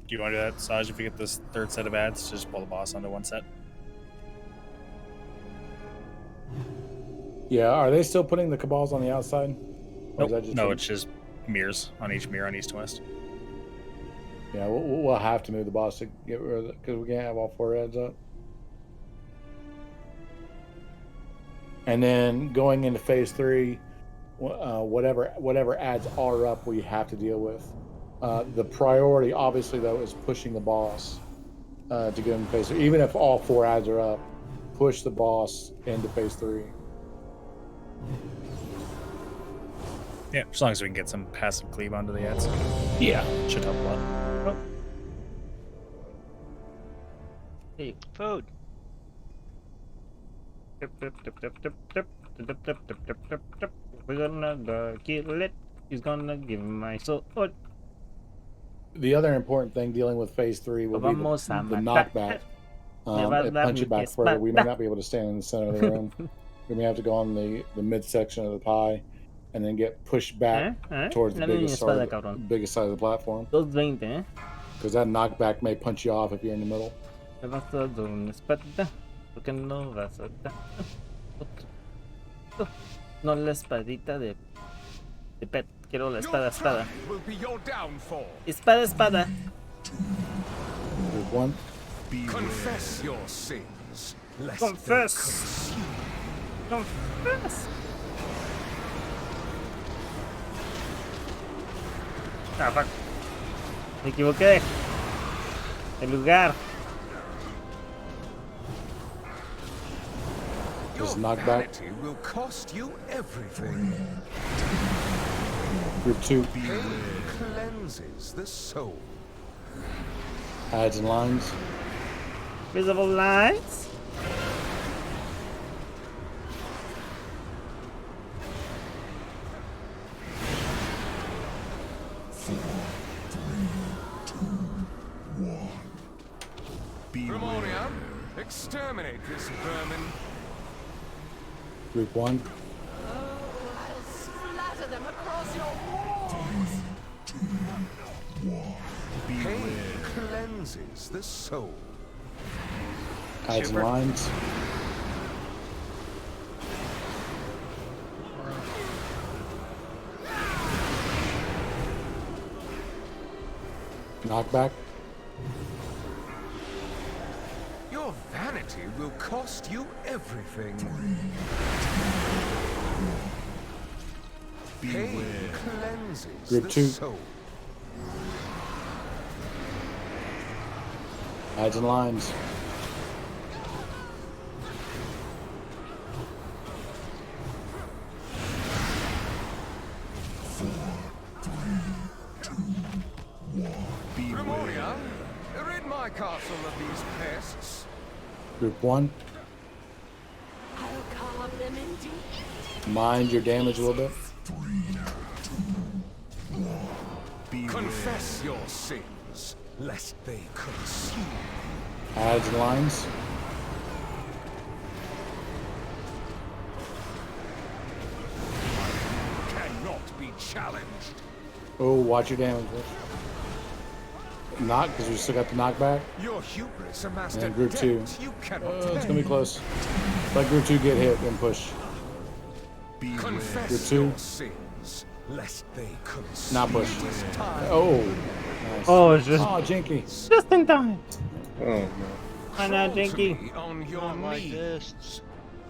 you want to do that, Saj? If we get this 3rd set of ads, just pull the boss onto 1 set. Yeah, are they still putting the cabals on the outside? Or is that just No, it's just mirrors on each mirror on east and west. Yeah, we'll have to move the boss to get rid of it because we can't have all 4 ads up. And then going into phase 3, whatever ads are up, we have to deal with. The priority, obviously, though, is pushing the boss to get into phase 3. Even if all 4 ads are up, push the boss into phase 3. Yeah, as long as we can get some passive cleave onto the ads. Yeah. Should help a lot. Oh. Hey, food. We're gonna go kill it. He's gonna give me my soul. The other important thing dealing with phase 3 will be the knockback. Punch it back further. We may not be able to stand in the center of the room. We may have to go on the midsection of the pie and then get pushed back towards the biggest side of the platform. Because that knockback may punch you off if you're in the middle. No la espadita de pet. Quiero la espada. Espada. One. Confess your sins. Confess. Ah, fuck. Me equivoqué. El lugar. Just knockback. Will cost you everything. Group 2. Cleanses the soul. Ads and lines. Visible lines. Ramonia, exterminate this vermin. Group 1. I'll splatter them across your walls. Pain cleanses the soul. Hides and lines. Knockback. Your vanity will cost you everything. Pain cleanses Group the 2. soul. Hides and lines. Grimoria, rid my castle of these pests. Group 1. I'll carve them into Mind your damage a little bit. Confess your sins, lest they consume. Hides and lines. Cannot be challenged. Oh, watch your damage. Not because we still got the knockback. Your hubris amassed And a group 2. debt you cannot It's pay. gonna be close. Let group 2 get hit and push. Confess Group 2. your sins, lest they consume. Not push. It is time. Oh. Nice. Oh, it's just Oh, Jinky. just in time. Oh no. I know, Crawl to Jinky. me on your Not like knees. this.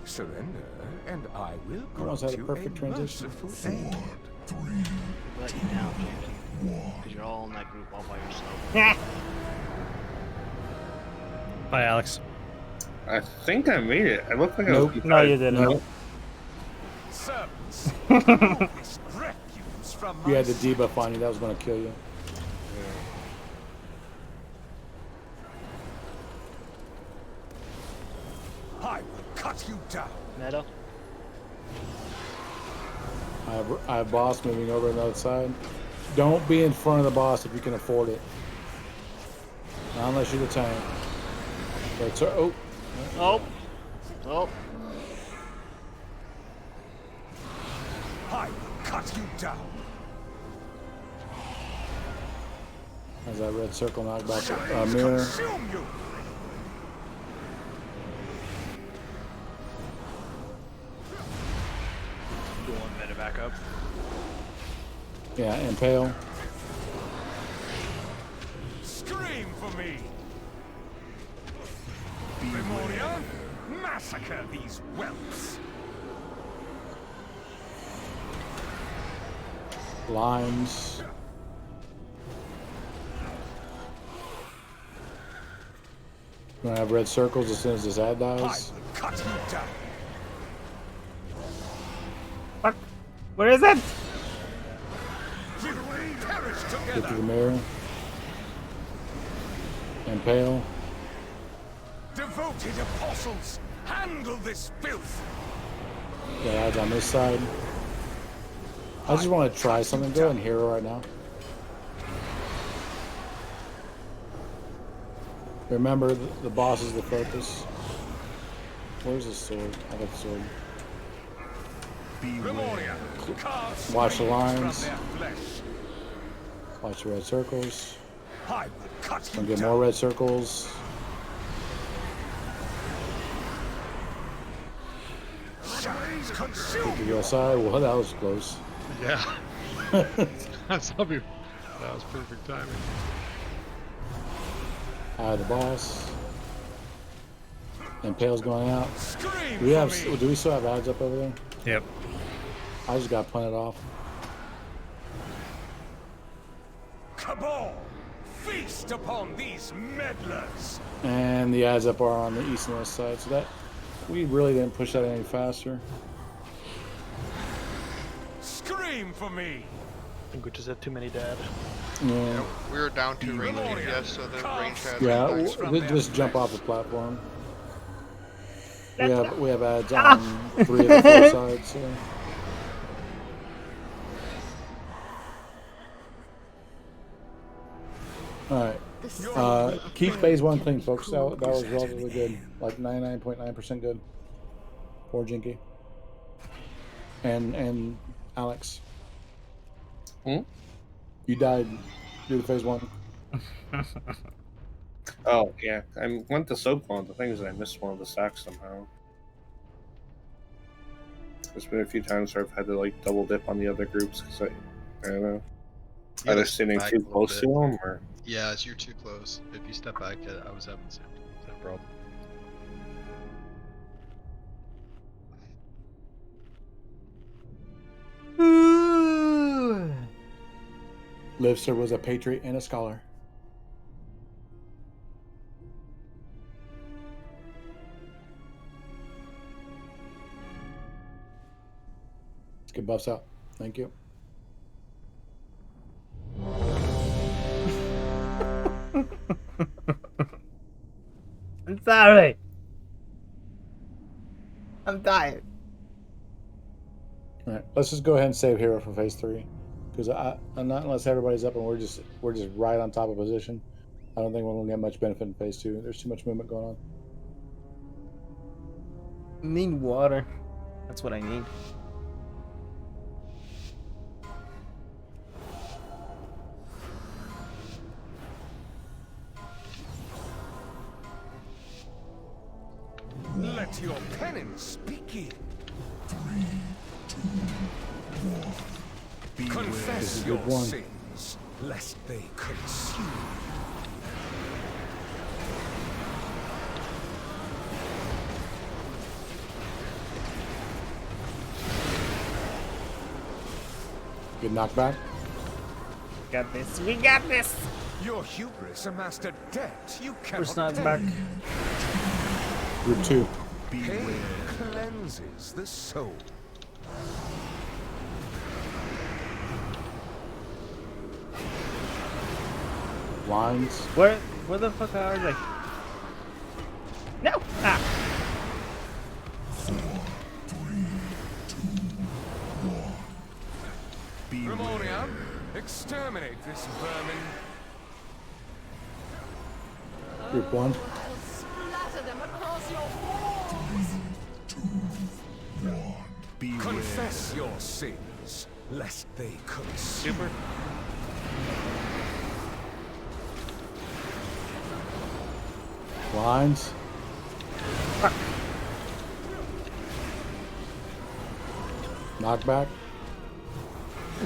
Surrender, and I will Almost grant had a you perfect transition. merciful end. Let you down, because you're all in that group all by yourself. Bye, Alex. I think I made it. I look like Nope. I was. No, you didn't. Nope. Servants, remove this refuse from You my had the debuff on you. That was going to kill you. I will cut you down. Meta? I have boss moving over to the other side. Don't be in front of the boss if you can afford it. Not unless you're the tank. But oh. Oh. Oh. I will cut you down. As that red circle knocked back Shades mirror. consume you. Going meta back up. Yeah, impale. Scream for me. Grimoria, massacre these whelps. Lines. Gonna have red circles as soon as this ad I dies. will cut you down. Fuck. Where is it? You perish Get to together. the mirror. Impale. Devoted apostles, handle this filth. Got ads on this side. I just want to try something. Go ahead and hero right now. Remember, the boss is the focus. Where's the sword? I got the sword. Grimoria, carve Watch the strings lines. from their flesh. Watch the red circles. I will cut you Gonna get down. more red circles. Shades To consume the other side. Well, that was close. Yeah. That's probably, that was perfect timing. Out of the boss. Impale's going out. Scream Do we have? for me. Do we still have ads up over there? Yep. I just got punted off. Cabal, feast upon these meddlers. And the ads up are on the east and west side, so that we really didn't push that any faster. Scream for me. I think we just had too many dead. Yeah. We were down to range DPS, so the range had Yeah, nice. just jump off the platform. Let's We have ads on 3 of the 4 sides. So. All right. Keep phase 1 clean, folks. That was relatively good, like 99.9% good. Poor Jinky. And Alex. You died due to phase 1. Oh, yeah. I went to soak one of the things and I missed one of the stacks somehow. There's been a few times where I've had to like double dip on the other groups because I don't know. Either sitting too close to them or. Yeah, you're too close. If you step back, I was having the same problem. Livster was a patriot and a scholar. Let's get buffs out. Thank you. I'm sorry. I'm tired. All right, let's just go ahead and save hero for phase 3, because I'm not unless everybody's up and we're just right on top of position. I don't think we're gonna get much benefit in phase 2. There's too much movement going on. Need water. That's what I need. Let your penance begin. 3, 2, 1. Confess your sins, lest they consume. Good knockback. Got this. We got this. Your hubris amassed a debt you First cannot knockback. pay. Group 2. Pain cleanses the soul. Lines. Where the fuck are they? No! Ah! 4, 3, 2, 1. Primordium, exterminate this vermin. Group 1. Splatter them across your walls. Confess your sins, lest they consume. Super. Lines. Knockback.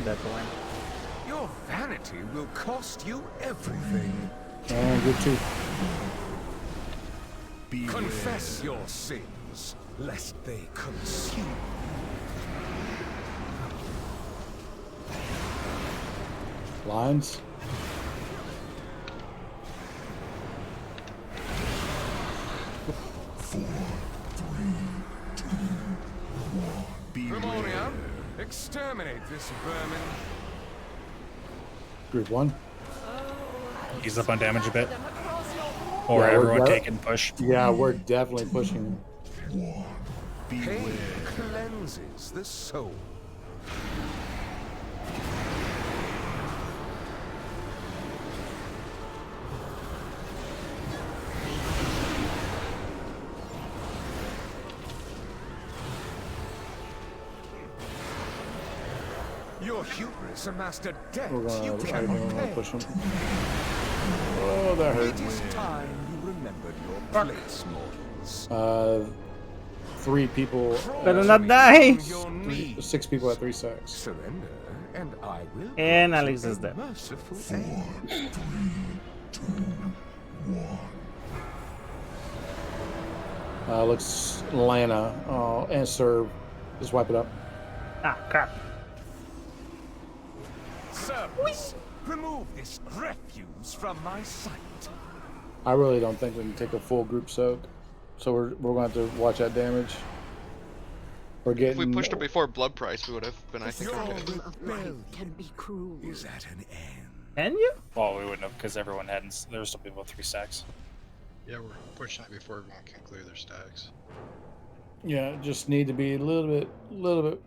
That's the line. Your vanity will cost you everything. And group 2. Confess your sins, lest they consume. Lines. Primordium, exterminate this vermin. Group 1. Ease up on damage a bit. Or everyone take and push. Yeah, we're definitely pushing. Pain cleanses the soul. Your hubris amassed a debt you cannot pay. Push him. Oh, that hurt. It is time you remembered your place, mortals. 3 people. Better not die. 6 people at 3 stacks. Surrender, and I will. And Alex is dead. Merciful end. 4, 3, 2, 1. Looks Lana. Oh, and serve. Just wipe it up. Ah, crap. Servants, remove this refuse from my sight. I really don't think we can take a full group soak. So we're going to have to watch that damage. We're getting. If we pushed it before blood price, we would have been, I think, okay. Right can be cruel. Is at an end. Can you? Well, we wouldn't have because everyone hadn't. There were still people with 3 stacks. Yeah, we're pushing it before everyone can clear their stacks. Yeah, just need to be a little bit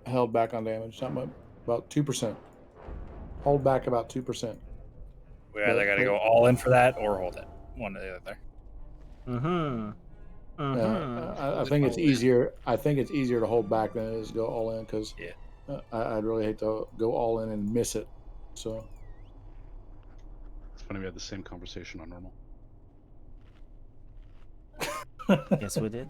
held back on damage. Not much, about 2%. Hold back about 2%. We either got to go all in for that or hold it. One or the other. I think it's easier. I think it's easier to hold back than it is to go all in because I'd really hate to go all in and miss it. So funny we had the same conversation on normal. Yes, we did.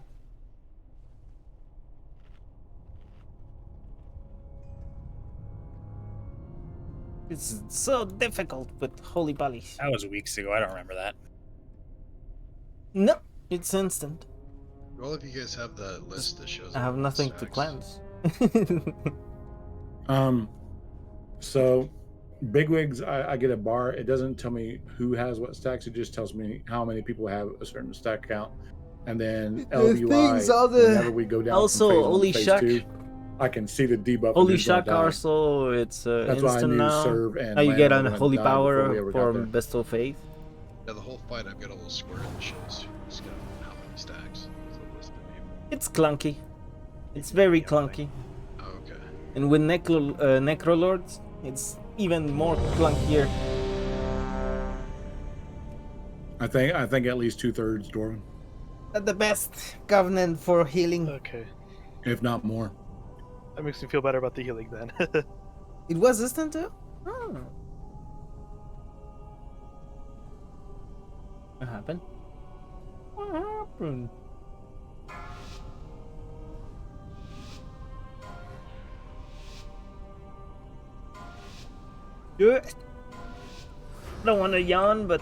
It's so difficult with holy bodies. That was weeks ago. I don't remember that. No, it's instant. Well, if you guys have that list that shows. I have nothing to cleanse. So bigwigs, I get a bar. It doesn't tell me who has what stacks. It just tells me how many people have a certain stack count. And then LBY, whenever we go down also, from phase 1 holy to phase shock. 2, I can see the debuff. Holy shock also, it's That's why I instant knew now. serve and Now you get land on went holy down before we power ever got for there. best of faith. Yeah, the whole fight I've got a little square that shows who's got how many stacks. It's a list of people. It's clunky. It's very clunky. Oh, okay. And with Necrolords, it's even more clunkier. I think at least 2/3 Dwarven, The best covenant for healing. Okay. if not more. That makes me feel better about the healing then. It was instant too? Oh. What happened? What happened? Good. Don't want to yawn, but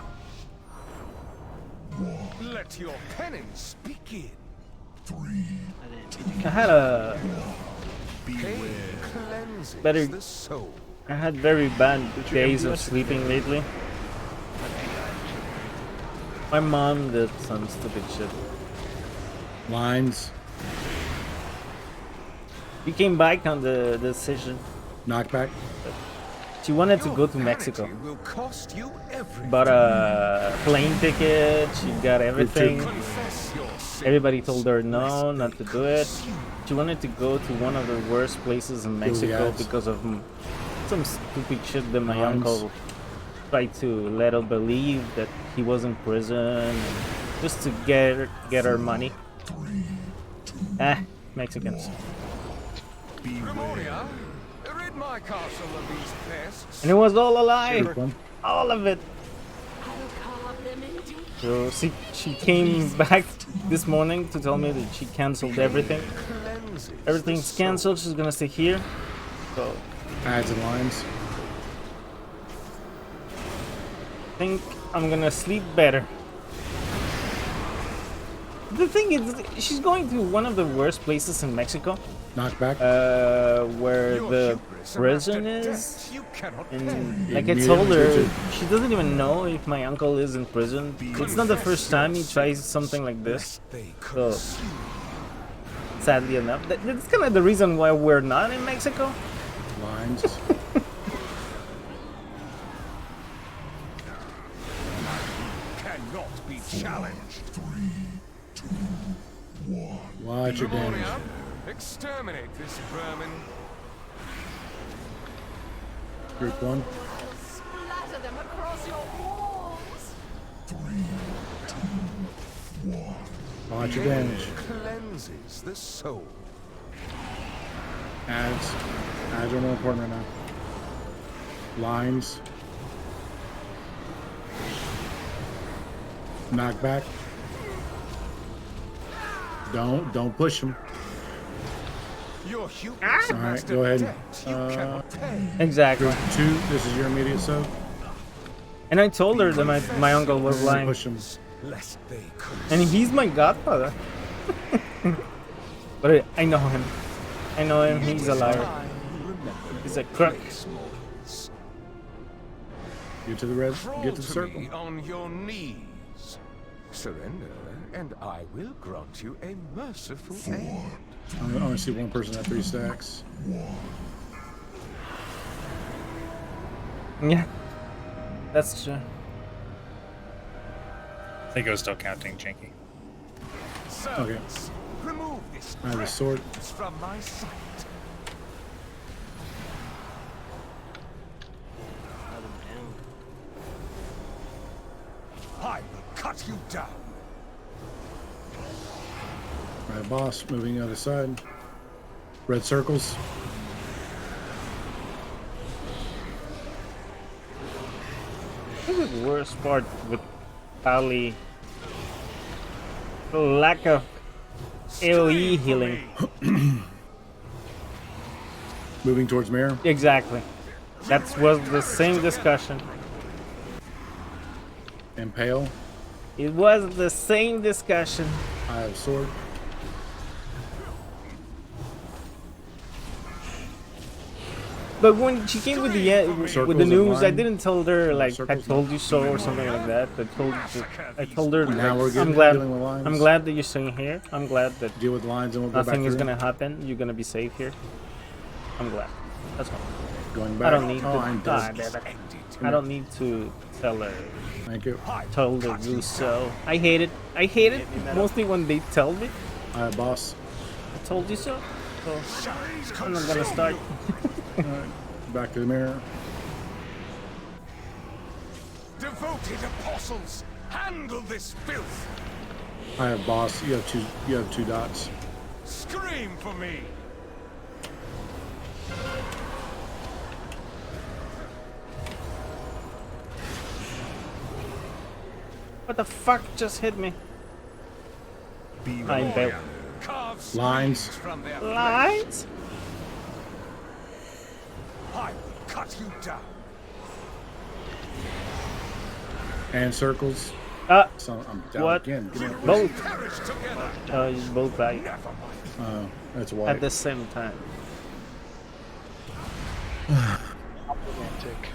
Let your penance begin. I had a better. I had very bad days of sleeping lately. My mom did some stupid shit. Lines. We came back on the decision. Knockback. She wanted to go to Mexico. Will cost you everything. Bought a plane ticket. She got everything. Everybody told her no, not to do it. She wanted to go to one of the worst places in Mexico because of some stupid shit that my uncle tried to let her believe that he was in prison, just to get her money. Mexicans. Grimoria, rid my castle of these pests. And it was all a lie. All of it. So she came back this morning to tell me that she cancelled everything. Everything's cancelled. She's gonna stay here. So Adds and lines. I think I'm gonna sleep better. The thing is, she's going to one of the worst places in Mexico. Knockback. Where the prison is. And like I told her, she doesn't even know if my uncle is in prison. It's not the first time he tries something like this. So, sadly enough, that's kind of the reason why we're not in Mexico. Lines. Cannot be challenged. Watch your damage. Exterminate this vermin. Group 1. Splatter them across your walls. 3, 2, 1. Watch your damage. Cleanses the soul. Adds are more important right now. Lines. Knockback. Don't push him. Your Alright, go ahead. Exactly. 2, this is your immediate soak. And I told her that my uncle was lying. Push him. And he's my godfather. But I know him. I know him, he's a liar. He's a crook. Get to the red, get to the circle. On your knees. Surrender, and I will grant you a merciful end. I only see one person at 3 stacks. Yeah, that's true. I think I was still counting Jinky. Okay. Remove this I have a sword. from my sight. I will cut you down. My boss moving the other side. Red circles. This is the worst part with Ali. The lack of AoE healing. Moving towards mirror. Exactly. That was the same discussion. Impale. It was the same discussion. I have sword. But when she came with the news, I didn't tell her like I told you so or something like that. I told her like, I'm glad that you're staying here. I'm glad that deal with lines and we'll go nothing back is gonna happen. You're gonna be safe here. I'm glad. That's all. Going back. I don't need to. I'm I don't need to tell her. Thank you. Told her you so. I hate it. I hate it mostly when they tell me. Alright, boss. I told you so. So I'm not gonna start. Alright, back to the mirror. Devoted apostles, handle this filth. I have boss. You have two dots. Scream for me. What the fuck just hit me? I'm built. Lines. Lines? I will cut you down. And circles. So I'm down what? again. Both. Both right. That's white. At the same time. Romantic.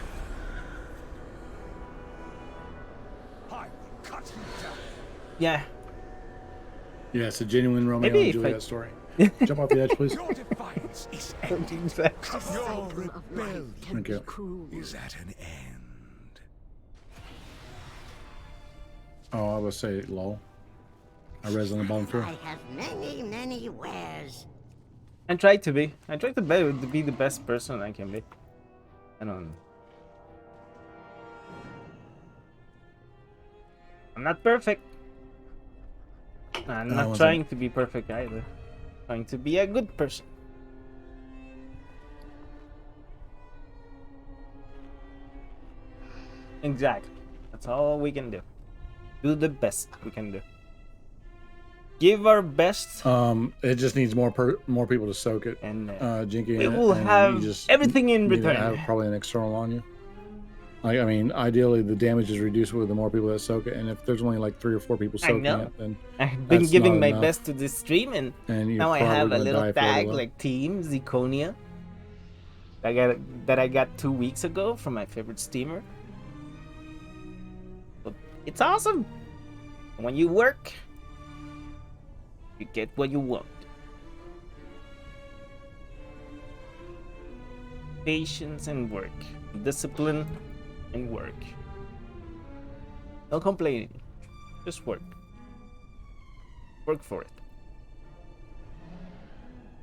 Yeah. Yeah, it's a genuine Romeo and Juliet story. Jump off the edge, please. Your defiance is ended. Your rebellion Thank you. is at an end. Oh, I would say low. I res on the bottom floor. I have many wares. I try to be. I try to be the best person I can be. I don't. I'm not perfect. I'm not trying to be perfect either. Trying to be a good person. Exactly. That's all we can do. Do the best we can do. Give our best. It just needs more people to soak it. And Jinky, we will have everything in return. Have probably an external on you. I mean, ideally, the damage is reduced with the more people that soak it, and if there's only like 3 or 4 people soaking it, then I've been giving my best to this stream, and now I have a little tag like Team Zirconia that I got 2 weeks ago from my favorite steamer. But it's awesome. When you work, you get what you want. Patience and work, discipline and work. No complaining, just work. Work for it.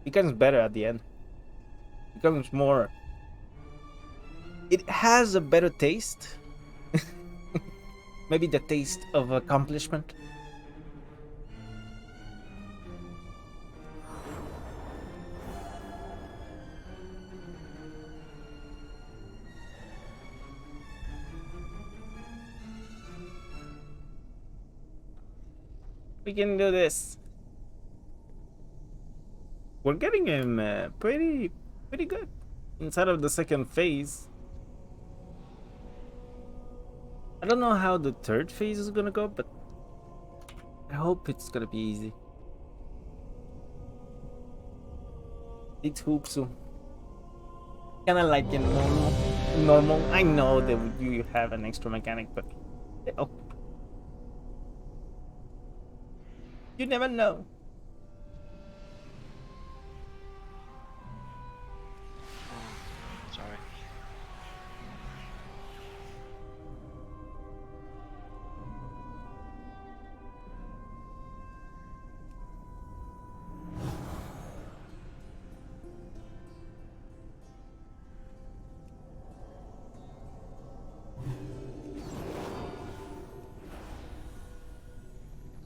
Becomes better at the end. Becomes more. It has a better taste. Maybe the taste of accomplishment. We can do this. We're getting him pretty good inside of the second phase. I don't know how the third phase is gonna go, but I hope it's gonna be easy. It's Hoopsu. Kinda like in normal. I know that you have an extra mechanic, but oh. You never know. Sorry.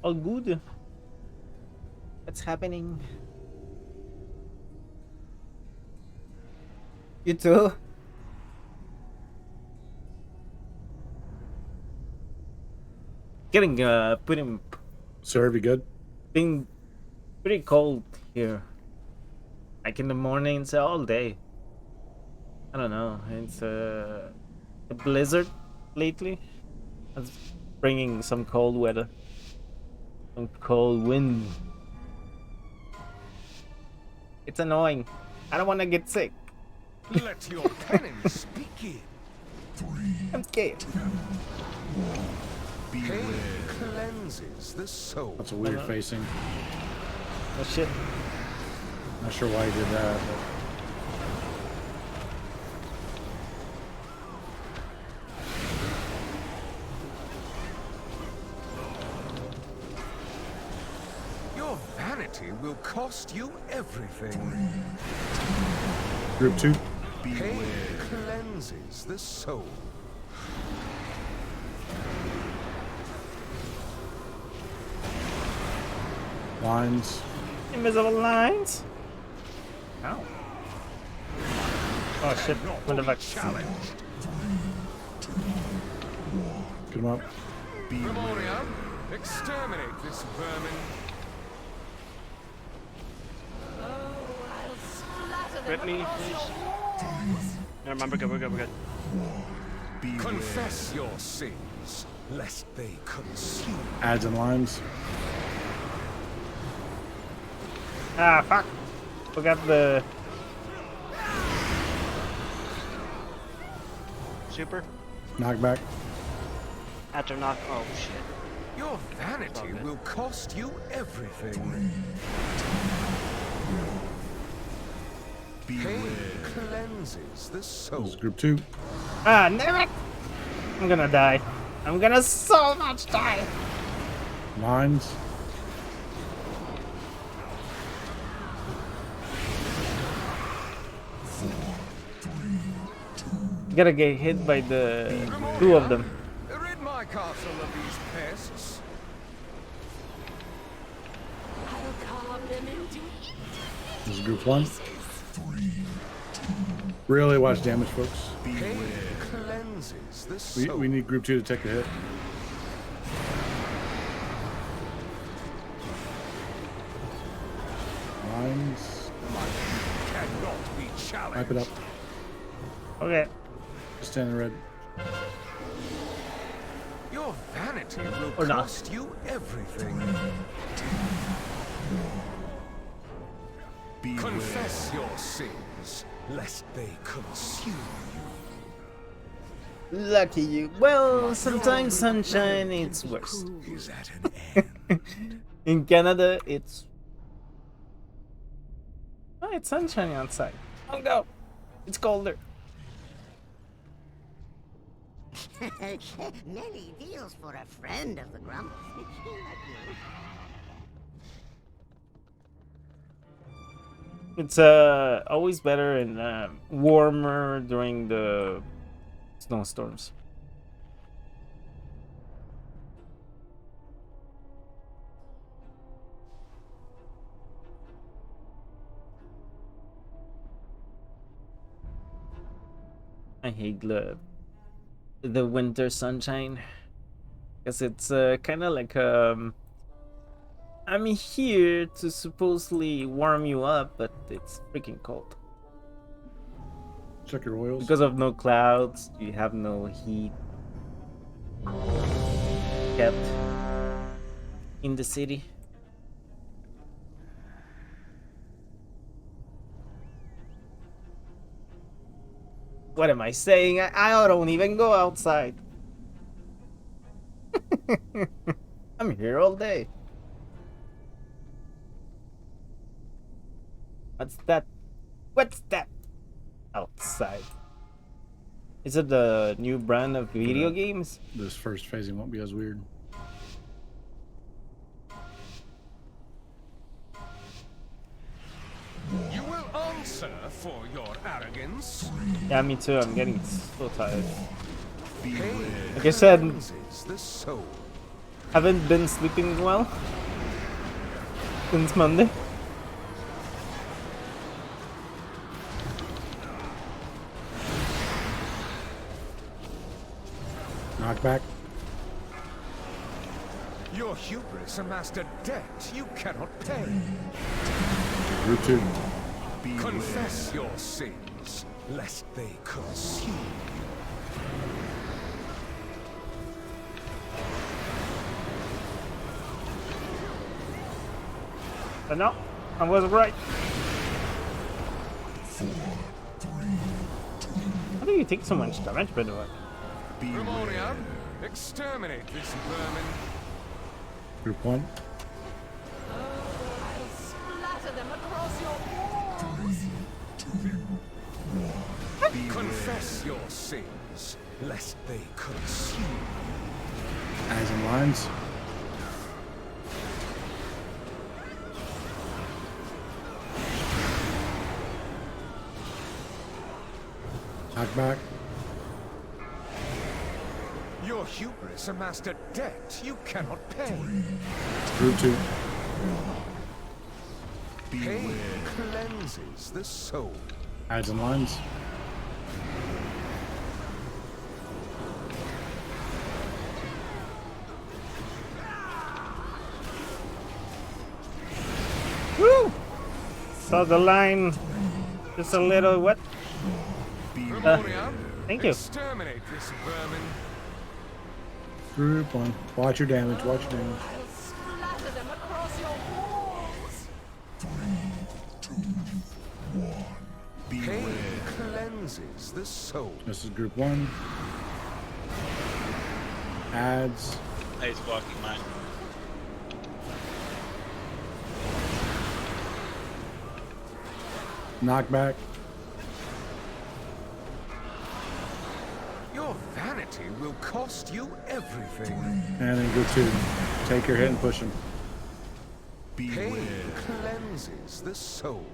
All good. What's happening? You too? Getting Sir, be good. Being pretty cold here. Like in the mornings, all day. I don't know. It's a blizzard lately. That's bringing some cold weather, some cold wind. It's annoying. I don't want to get sick. Let your penance begin. I'm scared. Pain cleanses the soul. That's a weird facing. Oh shit. Not sure why he did that. Your vanity will cost you everything. Group 2. Pain cleanses the soul. Lines. Invisible lines. Ow. Oh shit. What the fuck? Get him up. Primorium, exterminate this vermin. Rip me, please. No, remember, good, we're good, we're good. Confess your sins, lest they consume. Adds and lines. Ah, fuck. Forgot the... Super. Knockback. After knock. Oh shit. Your vanity will cost you everything. Pain cleanses the soul. This is group 2. Ah, damn it! I'm gonna die. I'm gonna so much die. Lines. You gotta get hit by the 2 of them. Rid my castle of these pests. I'll carve them into This is group 1. Really watch damage, folks. Pain cleanses the soul. We need group 2 to take the hit. Lines. Cannot be challenged. Wipe it up. Okay. Just stand in red. Your vanity will Or not. cost you everything. Confess your sins, lest they consume you. Lucky you. Well, sometimes sunshine, it's worse. Is at an end. In Canada, it's... Oh, it's sunshiny outside. Don't go. It's colder. many deals for a friend of the Grumps. It's always better and warmer during the snowstorms. I hate the winter sunshine because it's kind of like I'm here to supposedly warm you up, but it's freaking cold. Check your oils. Because of no clouds, you have no heat kept in the city. What am I saying? I don't even go outside. I'm here all day. What's that? What's that? Outside. Is it the new brand of video games? This first phasing won't be as weird. You will answer for your arrogance. Yeah, me too. I'm getting so tired. Like I said, haven't been sleeping well since Monday. Knockback. Your hubris amassed a debt you cannot pay. Group 2. Confess your sins, lest they consume you. But no, I wasn't right. How do you take so much damage, by the way? Ramonian, exterminate this vermin. Group 1. I'll splatter them across your walls. Confess your sins, lest they consume you. Eyes and lines. Knock back. Your hubris amassed a debt you cannot pay. Group 2. Pain cleanses the soul. Eyes and lines. Woo! Saw the line just a little what? Thank you. Exterminate this vermin. Group 1. Watch your damage. Watch your damage. I'll splatter them across your walls. Pain cleanses the soul. This is group 1. Adds. Nice walking mine. Knockback. Your vanity will cost you everything. And then group 2. Take your hit and push him. Pain cleanses the soul.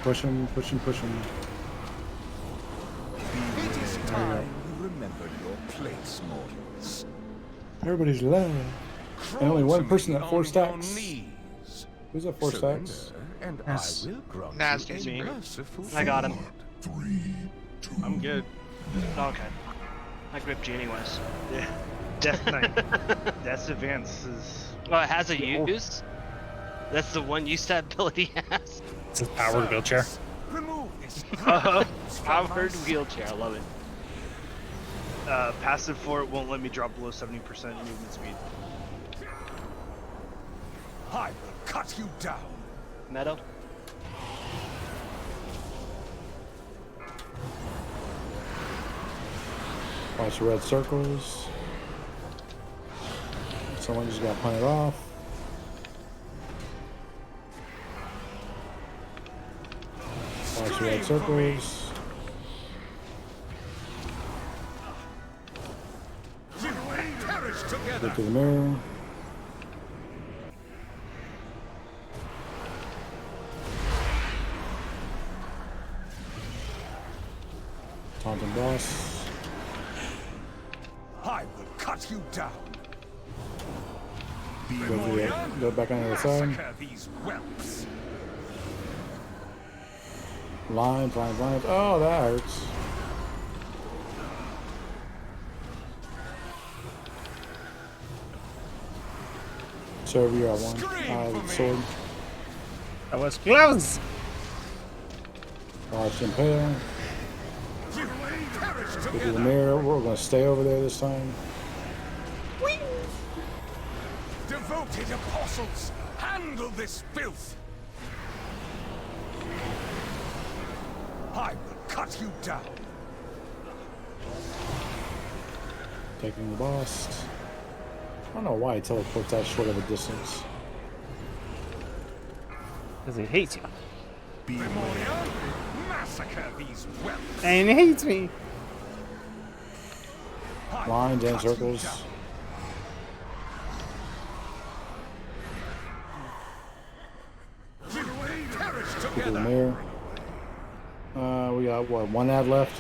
Push him, push him, push him. It is time you remembered your place, mortals. Everybody's low. And only one person at 4 stacks. Knees. Who's at 4 stacks? And Yes. I will grant Nasty. you a Me. merciful I got him. I'm good. Okay. I gripped you anyways. Yeah. Death Knight. Death's Advance is. Oh, it has a use? That's the one use that ability has? It's his powered wheelchair. Remove this. Powered wheelchair, I love it. Passive for it won't let me drop below 70% movement speed. I will cut you down. Meadow? Watch the red circles. Someone just got punted off. Watch the red circles. You perish together. Look to the mirror. Taunting boss. I will cut you down. Go back on the other side. Massacre these whelps. Lines, lines, lines. Oh, that hurts. So you're at 1. Sword. That was close! Watch impale. Look at the mirror. We're going to stay over there this time. Devoted apostles, handle this filth. I will cut you down. Taking the boss. I don't know why he teleports that short of a distance. Because he hates you. Primordial, massacre these whelps. And he hates me. Lines and circles. Look at the mirror. We got what, 1 ad left?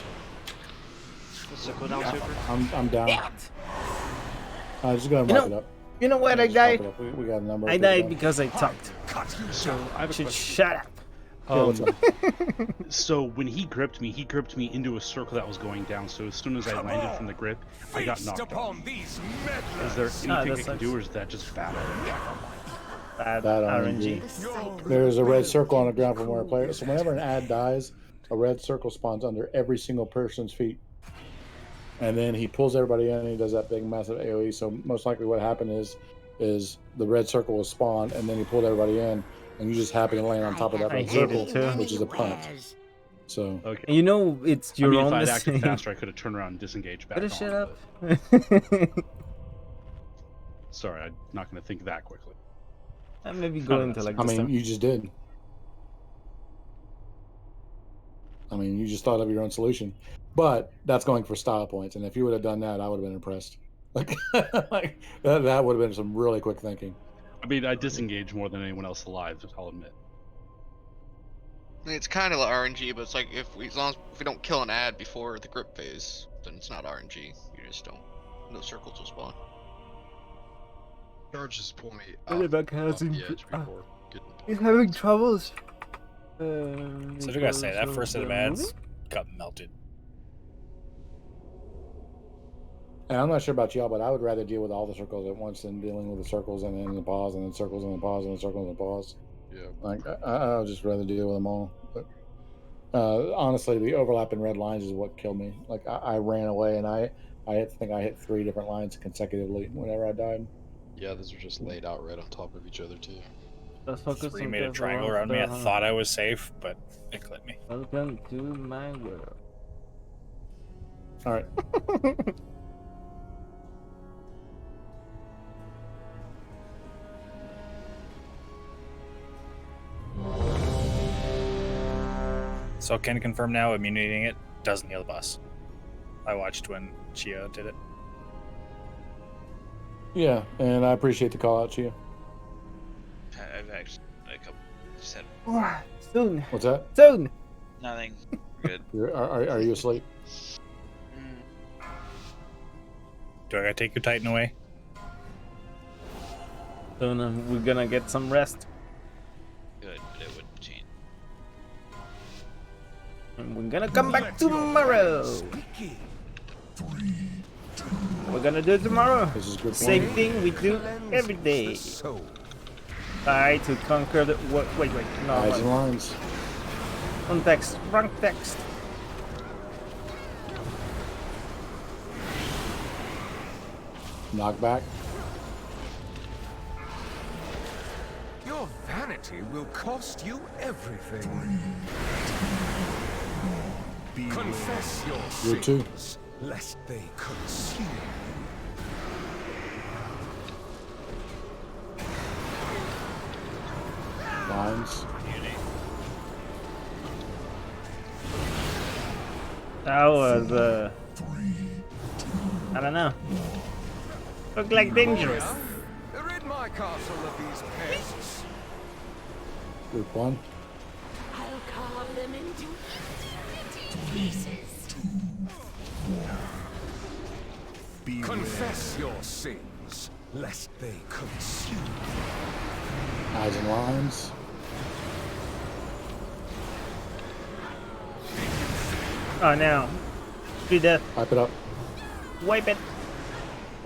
What's the cooldown super? I'm down. Just go ahead and wrap it up. You know what, I Just wrap died? it up. We got a number. I died because I talked. So I have a Should question. shut up. So when he gripped me into a circle that was going down. So as soon as I landed from the grip, I got knocked off. Is there anything I can do, or is that just bad? Bad RNG. There's a red circle on the ground from where a player. So whenever an ad dies, a red circle spawns under every single person's feet. And then he pulls everybody in and he does that big massive AoE. So most likely what happened is the red circle was spawned and then he pulled everybody in and you just happen to land on top of that red circle, which is a punt. So okay. You know, it's your own if I'd mistake. acted faster, I could have turned around and disengaged back. Better shut up. Sorry, I'm not going to think that quickly. Maybe go into like. I mean, you just did. I mean, you just thought of your own solution, but that's going for style points. And if you would have done that, I would have been impressed. Like that would have been some really quick thinking. I mean, I disengage more than anyone else alive. I'll admit. I mean, it's kind of like RNG, but it's like if we don't kill an ad before the grip phase, then it's not RNG. You just don't. No circles will spawn. George just pulled me off the edge before. He's having troubles. So I gotta say, that first set of ads got melted. And I'm not sure about y'all, but I would rather deal with all the circles at once than dealing with the circles and then the pause and then circles and then pause and then circles and pause. Yeah. Like I would just rather deal with them all. But honestly, the overlapping red lines is what killed me. Like I ran away and I think I hit 3 different lines consecutively whenever I died. Yeah, those are just laid out right on top of each other too. Let's focus 3 made a triangle around me. I thought I was safe, but it clipped me. Welcome to my world. All right. So can confirm now, immunity it doesn't heal the boss. I watched when Chia did it. Yeah, and I appreciate the call out, Chia. I've actually just had Soon. What's that? Soon. nothing. Good. Are you asleep? Do I gotta take your Titan away? Soon we're gonna get some rest. Good, but it wouldn't change. And we're gonna come back tomorrow. We're gonna do it tomorrow. This is good. Same thing we do every day. Try to conquer the. Wait, no. Eyes and lines. Wrong text. Wrong text. Knockback. Your vanity will cost you everything. Confess your sins, lest they consume you. Lines. That was I don't know. Look like dangerous. rid my castle of these pests. Group 1. I'll carve them into pieces. Confess your sins, lest they consume. Eyes and lines. Oh no. 3 death. Wipe it up. Wipe it.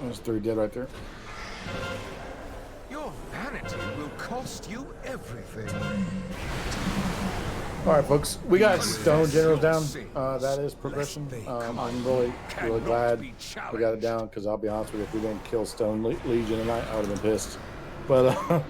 There's 3 dead right there. Your vanity will cost you everything. All right, folks. We got Stone Generals down. That is progression. I'm really glad we got it down because I'll be honest with you, if we didn't kill Stone Legion tonight, I would have been pissed. But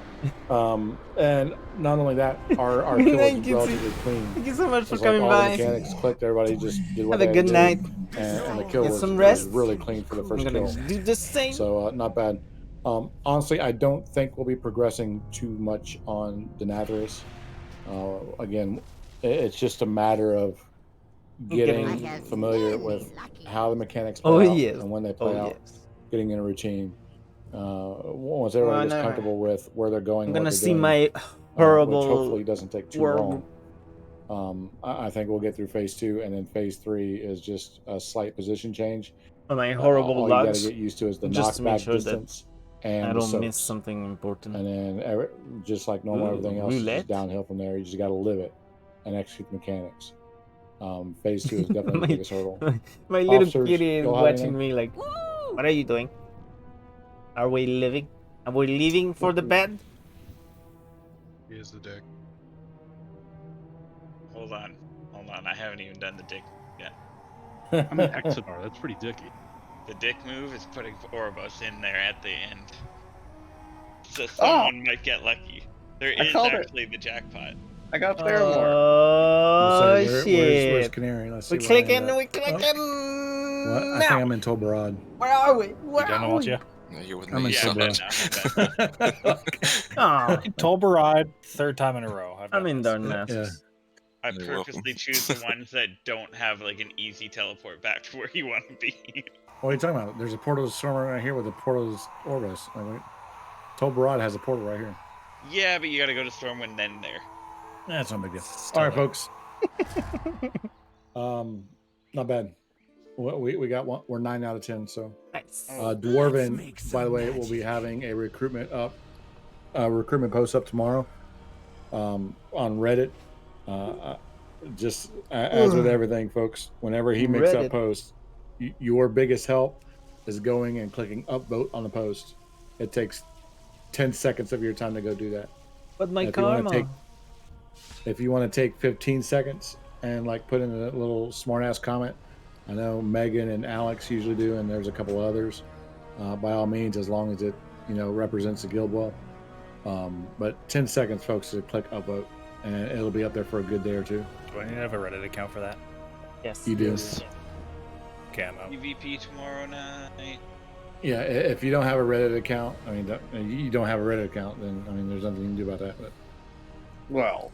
and not only that, our kill was relatively clean. Thank you so much for like coming all by. The mechanics clicked. Everybody just did what Have a good night. And the kill Get was some rest. really clean for the first I'm kill. gonna do the same. So not bad. Honestly, I don't think we'll be progressing too much on Denathris. Again, it's just a matter of getting familiar with how the mechanics play out and when they play out, getting in a routine. Once everybody gets comfortable with where they're going, I'm gonna what see they're doing, my horrible. which hopefully doesn't take too long. I think we'll get through phase 2, and then phase 3 is just a slight position change. My horrible all logs. you gotta get used to is the just to make knockback sure distance and I the don't soaks. miss something important. And then just like normal everything else is just downhill from there. You just gotta live it. and execute the mechanics. Phase 2 is definitely the biggest hurdle. My little kitty is watching me like, what are you doing? Are we living? Are we leaving for the bed? Here's the dick. Hold on. I haven't even done the dick yet. I mean, Exodar, that's pretty dicky. The dick move is putting Oribus in there at the end. So someone might get lucky. There is actually the jackpot. I got Theramore. Oh, shit. Where's Canary? Let's see. We're clicking. What? I think I'm in Tobarad. Where are we? Where done, are we? you? I'm in Tobarad. Oh, Tobarad, third time in a row. I'm in Darkness. Yeah. I purposely choose the ones that don't have like an easy teleport back to where you want to be. What are you talking about? There's a portal storm right here with a portal's Orbis. Tobarad has a portal right here. Yeah, but you gotta go to Stormwind then there. That's no big deal. All right, folks. Not bad. We got one. We're 9 out of 10. So, nice. Dwarven, by the way, will be having a recruitment post up tomorrow on Reddit. Just as with everything, folks, whenever he makes that post, your biggest help is going and clicking upvote on the post. It takes 10 seconds of your time to go do that. But my karma. If you want to take 15 seconds and like put in a little smartass comment, I know Megan and Alex usually do, and there's a couple others. By all means, as long as it represents the guild well. But 10 seconds, folks, to click upvote, and it'll be up there for a good day or two. Do I need to have a Reddit account for that? Yes, you do. Yes. Okay, I'm out. PvP tomorrow night. Yeah, if you don't have a Reddit account, you don't have a Reddit account, then there's nothing you can do about that. But well.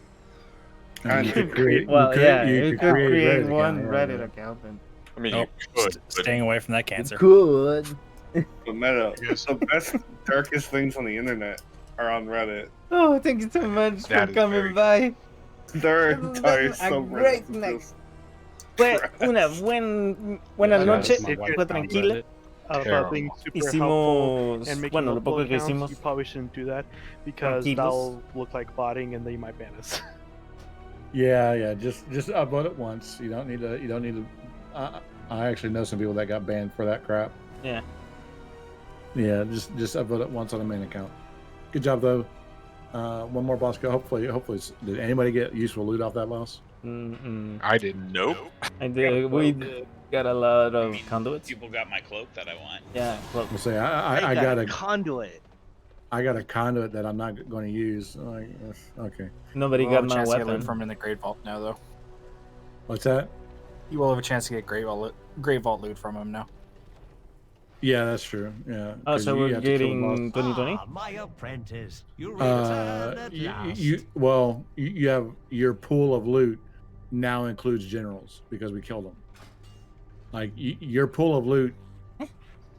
You could create. You could create one Reddit account. And... I mean, you could. Staying away from that cancer. Good. The meta. The best, darkest things on the internet are on Reddit. Oh, thank you so much for coming by. Their entire subreddit. Buenas noches. Fue tranquila. About being super helpful and making multiple accounts, you probably shouldn't do that because that'll look like botting and then you might ban us. Yeah. Just upvote it once. You don't need to. I actually know some people that got banned for that crap. Yeah. Yeah. Just upvote it once on the main account. Good job though. One more boss go. Hopefully. Did anybody get useful loot off that boss? I didn't. Nope. I did. We got a lot of conduits. People got my cloak that I want. Yeah, cloak. We'll say I got a conduit. I got a conduit that I'm not going to use. Okay. Nobody got my chance weapon. To get loot from in the Great Vault now, though. What's that? You will have a chance to get Great Vault loot from him now. Yeah, that's true. Yeah. Oh, so we're getting 2020. My apprentice, you return at last. You have your pool of loot now includes generals because we killed them. Like your pool of loot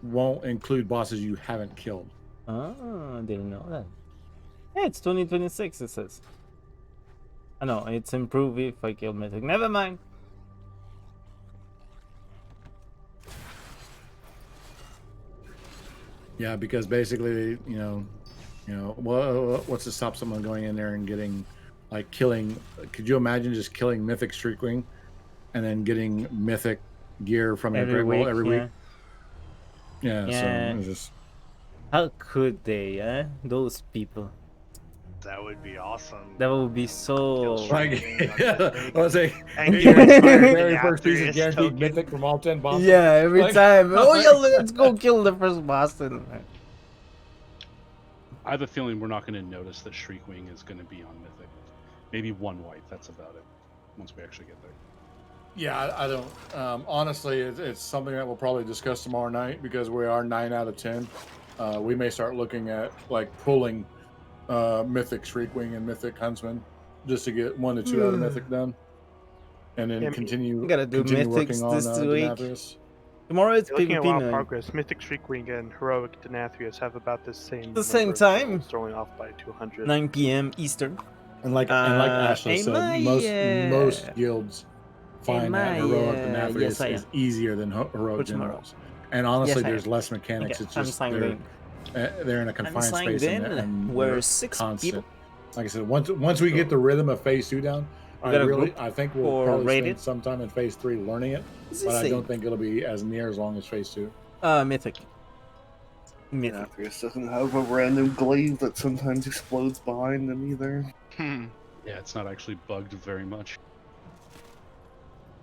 won't include bosses you haven't killed. Oh, I didn't know that. Yeah, it's 2026. It says. I know it's improved if I kill Mythic. Never mind. Yeah, because basically, what's to stop someone going in there and getting, like, killing? Could you imagine just killing Mythic Streakwing, and then getting Mythic gear from the Great Vault every week? Yeah. So it's just. How could they? Those people. That would be awesome. That would be so. Like, I was saying, very first piece of guaranteed Mythic from all 10 bosses. Yeah, every time. Oh yeah, let's go kill the first boss. Then. I have a feeling we're not going to notice that Shriekwing is going to be on Mythic. Maybe one wipe. That's about it. Once we actually get there. Yeah, I don't. Honestly, it's something that we'll probably discuss tomorrow night because we are 9 out of 10. We may start looking at like pulling Mythic Shriekwing and Mythic Huntsman just to get 1 to 2 out of Mythic done, and then continue. We gotta do Mythics on, this week. Denathrius. Tomorrow it's looking at PvP WoW progress. Mythic Shriekwing and Heroic Denathrius have about the same. Time. Throwing off by 200. 9 p.m. Eastern. And like Ashley said, most guilds find that Heroic Denathrius is easier than Heroic Generals. And honestly, there's less mechanics. It's just they're in a confined space and we're 6 constant. people. Like I said, once we get the rhythm of phase 2 down, I think we'll probably spend some time in phase 3 learning it, but I don't think it'll be as near as long as phase 2. Mythic. Yeah, Atreus doesn't have a random glaive that sometimes explodes behind them either. Yeah, it's not actually bugged very much.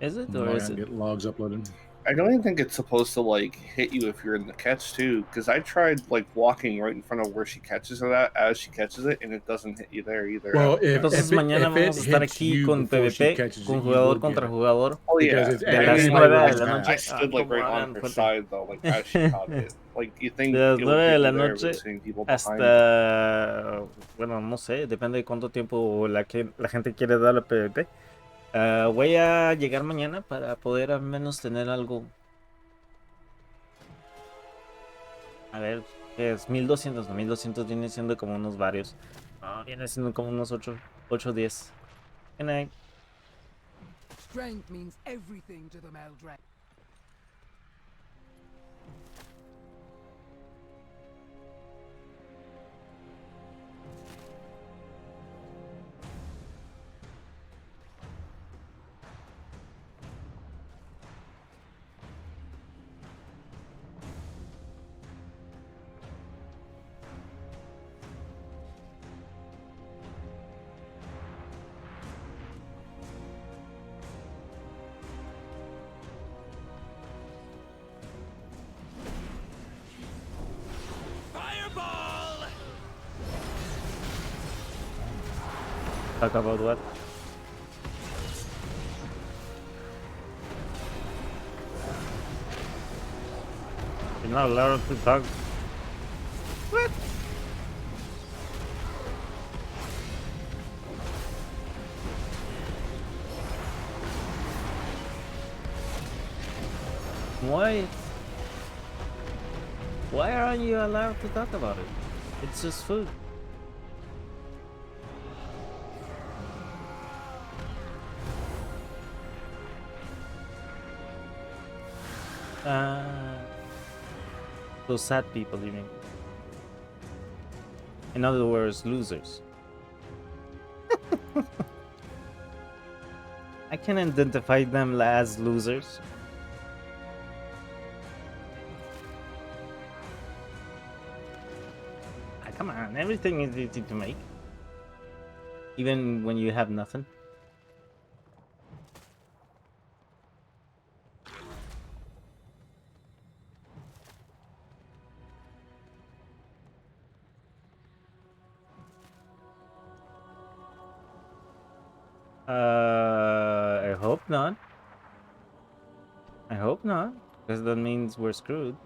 Is it, or is it? Get logs uploaded. I don't even think it's supposed to like hit you if you're in the catch too, because I tried like walking right in front of where she catches it at as she catches it, and it doesn't hit you there either. Well, entonces mañana vamos a estar aquí con PvP, con jugador contra jugador. Oh yeah, de las 9 de la noche. I stood like right on her side though, like as she caught it. Like you think de las 9 de la noche hasta, bueno, no sé, depende de cuánto tiempo la gente quiere darle PvP. Voy a llegar mañana para poder al menos tener algo. A ver, ¿qué es? 1200, no, 1200 viene siendo como unos varios. No, viene siendo como unos 8 o 10. Good night. Strength means everything to the Meldred. Talk about what? You're not allowed to talk. What? Why aren't you allowed to talk about it? It's just food. Those sad people, you mean? In other words, losers. I can identify them as losers. Come on, everything is easy to make. Even when you have nothing. I hope not. I hope not, because that means we're screwed.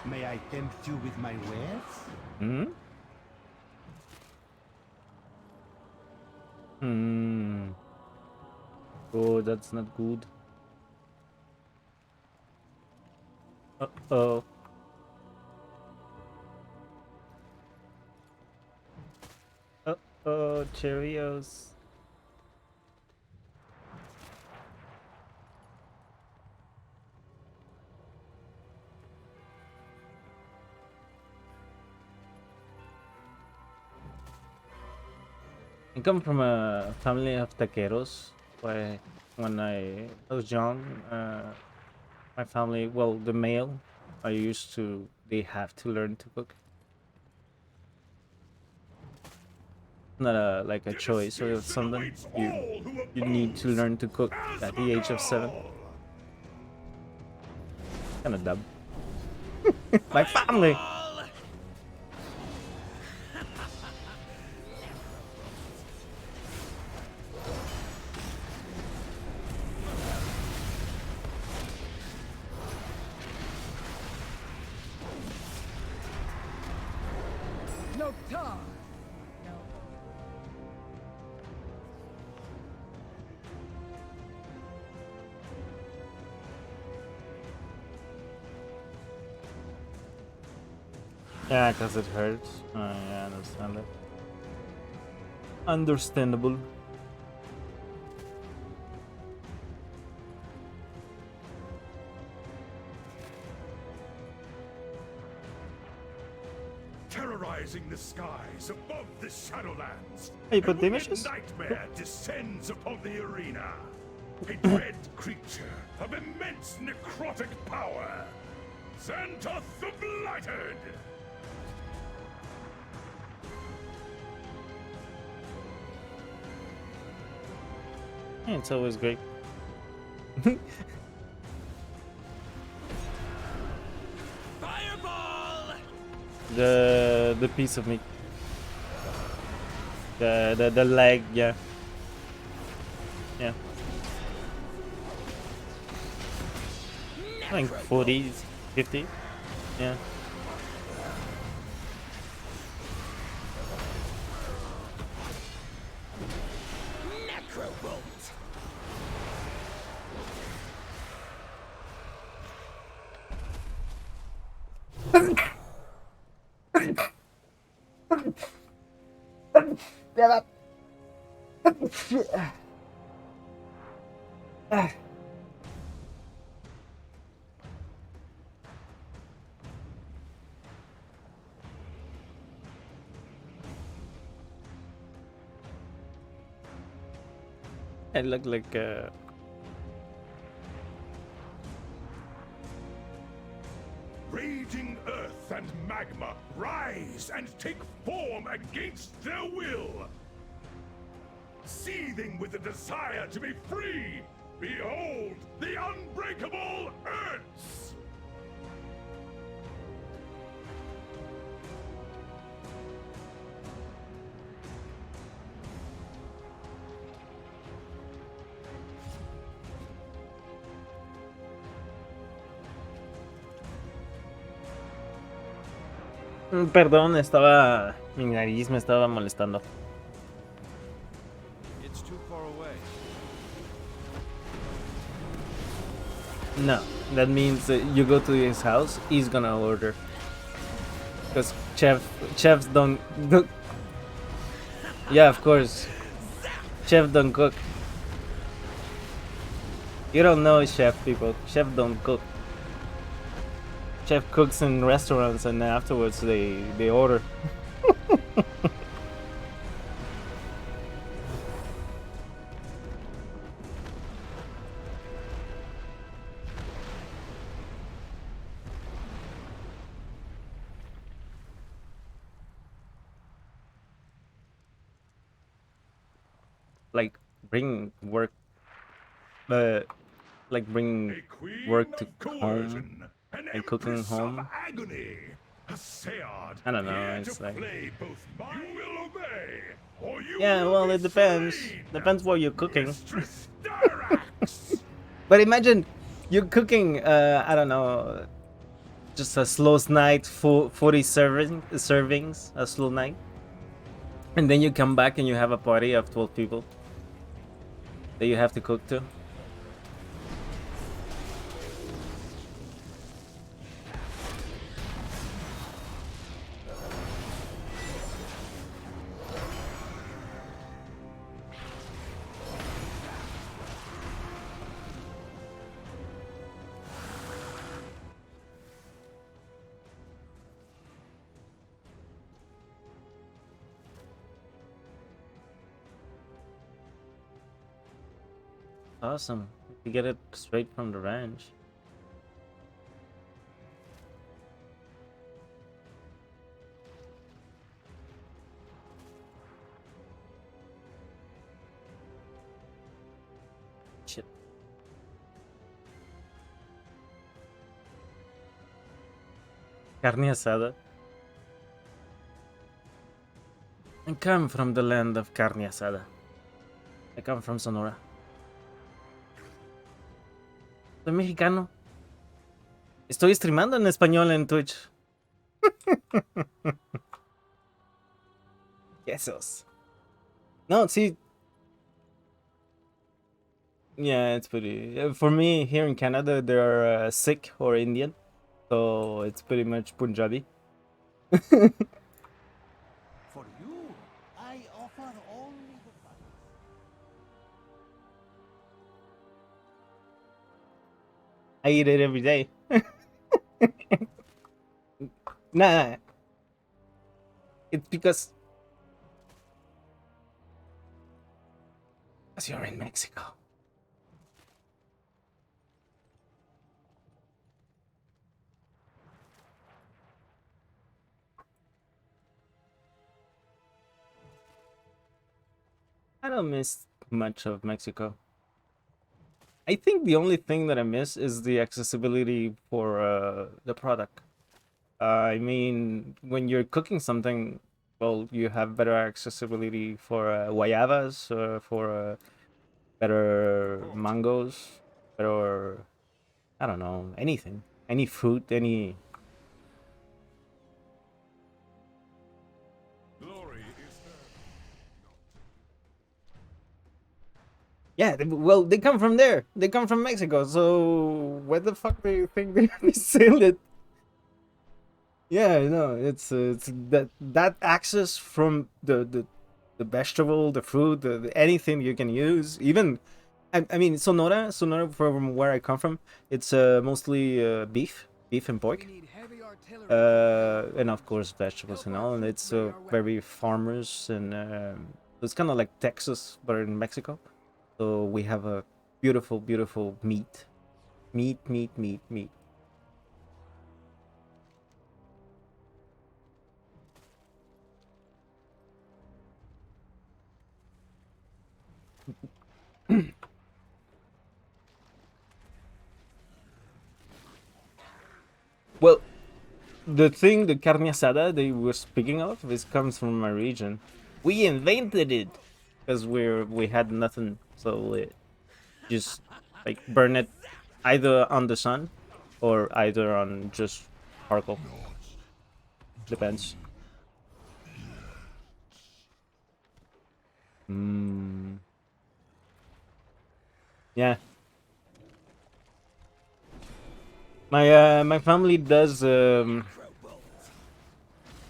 May I tempt you with my wares? Hmm? Oh, that's not good. Uh-oh. Uh-oh, Cheerios. I come from a family of taqueros. When I was young, my family, well, the male, they have to learn to cook. Not like a choice or something. You need to learn to cook at the age of 7. Kinda dumb. My family! No time. Yeah, because it hurts. Yeah, I understand it. Understandable. Terrorize terrorizing the skies above the Shadowlands. Hey, but a damage wicked nightmare descends upon the arena. A dread creature of immense necrotic power. Xantoth the Blighted! It's always great. Fireball! The piece of meat. The leg, yeah. Yeah. I think 40, 50. Yeah. It looked like Raging earth and magma rise and take form against their will. Seething with a desire to be free, behold the unbreakable Earths! Perdón, estaba... Mi nariz me estaba molestando. It's too far away. No, that means you go to his house, he's gonna order. Because chefs don't... Yeah, of course. Chef don't cook. You don't know chef, people. Chef don't cook. Chef cooks in restaurants and afterwards they order. Like bring work, like bring work to home and cooking home. I don't know. It's like yeah, well, it depends. Depends what you're cooking. But imagine you're cooking. I don't know. Just a slow night, 40 servings, a slow night, and then you come back and you have a party of 12 people that you have to cook to. Awesome. You get it straight from the ranch. Shit. Carne asada. I come from the land of carne asada. I come from Sonora. Soy mexicano. Estoy streamando en español en Twitch. Quesos. No, see. Yeah, it's pretty. For me, here in Canada, they are Sikh or Indian. So it's pretty much Punjabi. For you, I offer only the fun. I eat it every day. Nah. it's because you're in Mexico. I don't miss much of Mexico. I think the only thing that I miss is the accessibility for the product. I mean, when you're cooking something, well, you have better accessibility for guayabas, for better mangoes, better, I don't know, anything. Any fruit, any... Yeah, well, they come from there. They come from Mexico, so where the fuck do you think they sell it? Yeah, no, it's that access from the vegetable, the fruit, anything you can use. Even, I mean, Sonora, from where I come from, it's mostly beef and pork, and of course vegetables and all. And it's very farmers, and it's kind of like Texas, but in Mexico. So we have a beautiful meat. Well, the thing, the carne asada they were speaking of, this comes from my region. We invented it because we had nothing, so it just like burn it either on the sun or either on just charcoal. Depends. Yeah. My family does I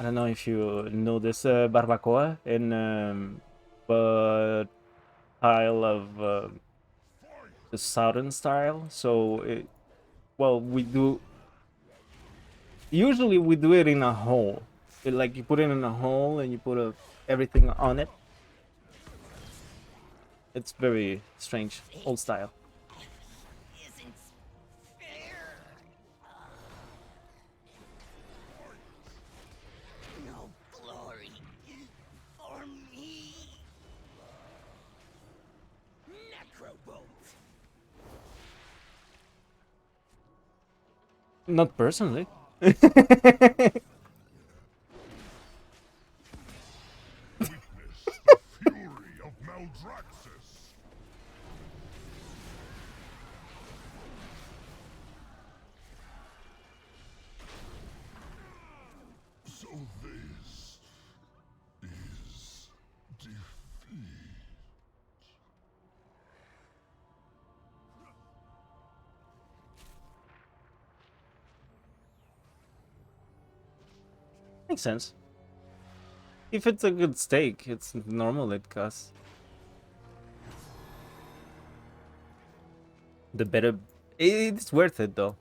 don't know if you know this barbacoa in but style of the southern style. So well, we do usually we do it in a hole. Like you put it in a hole and you put everything on it. It's very strange, old style. Not personally. So this is defeat. Makes sense. If it's a good steak, it's normal it costs. The better... It's worth it, though.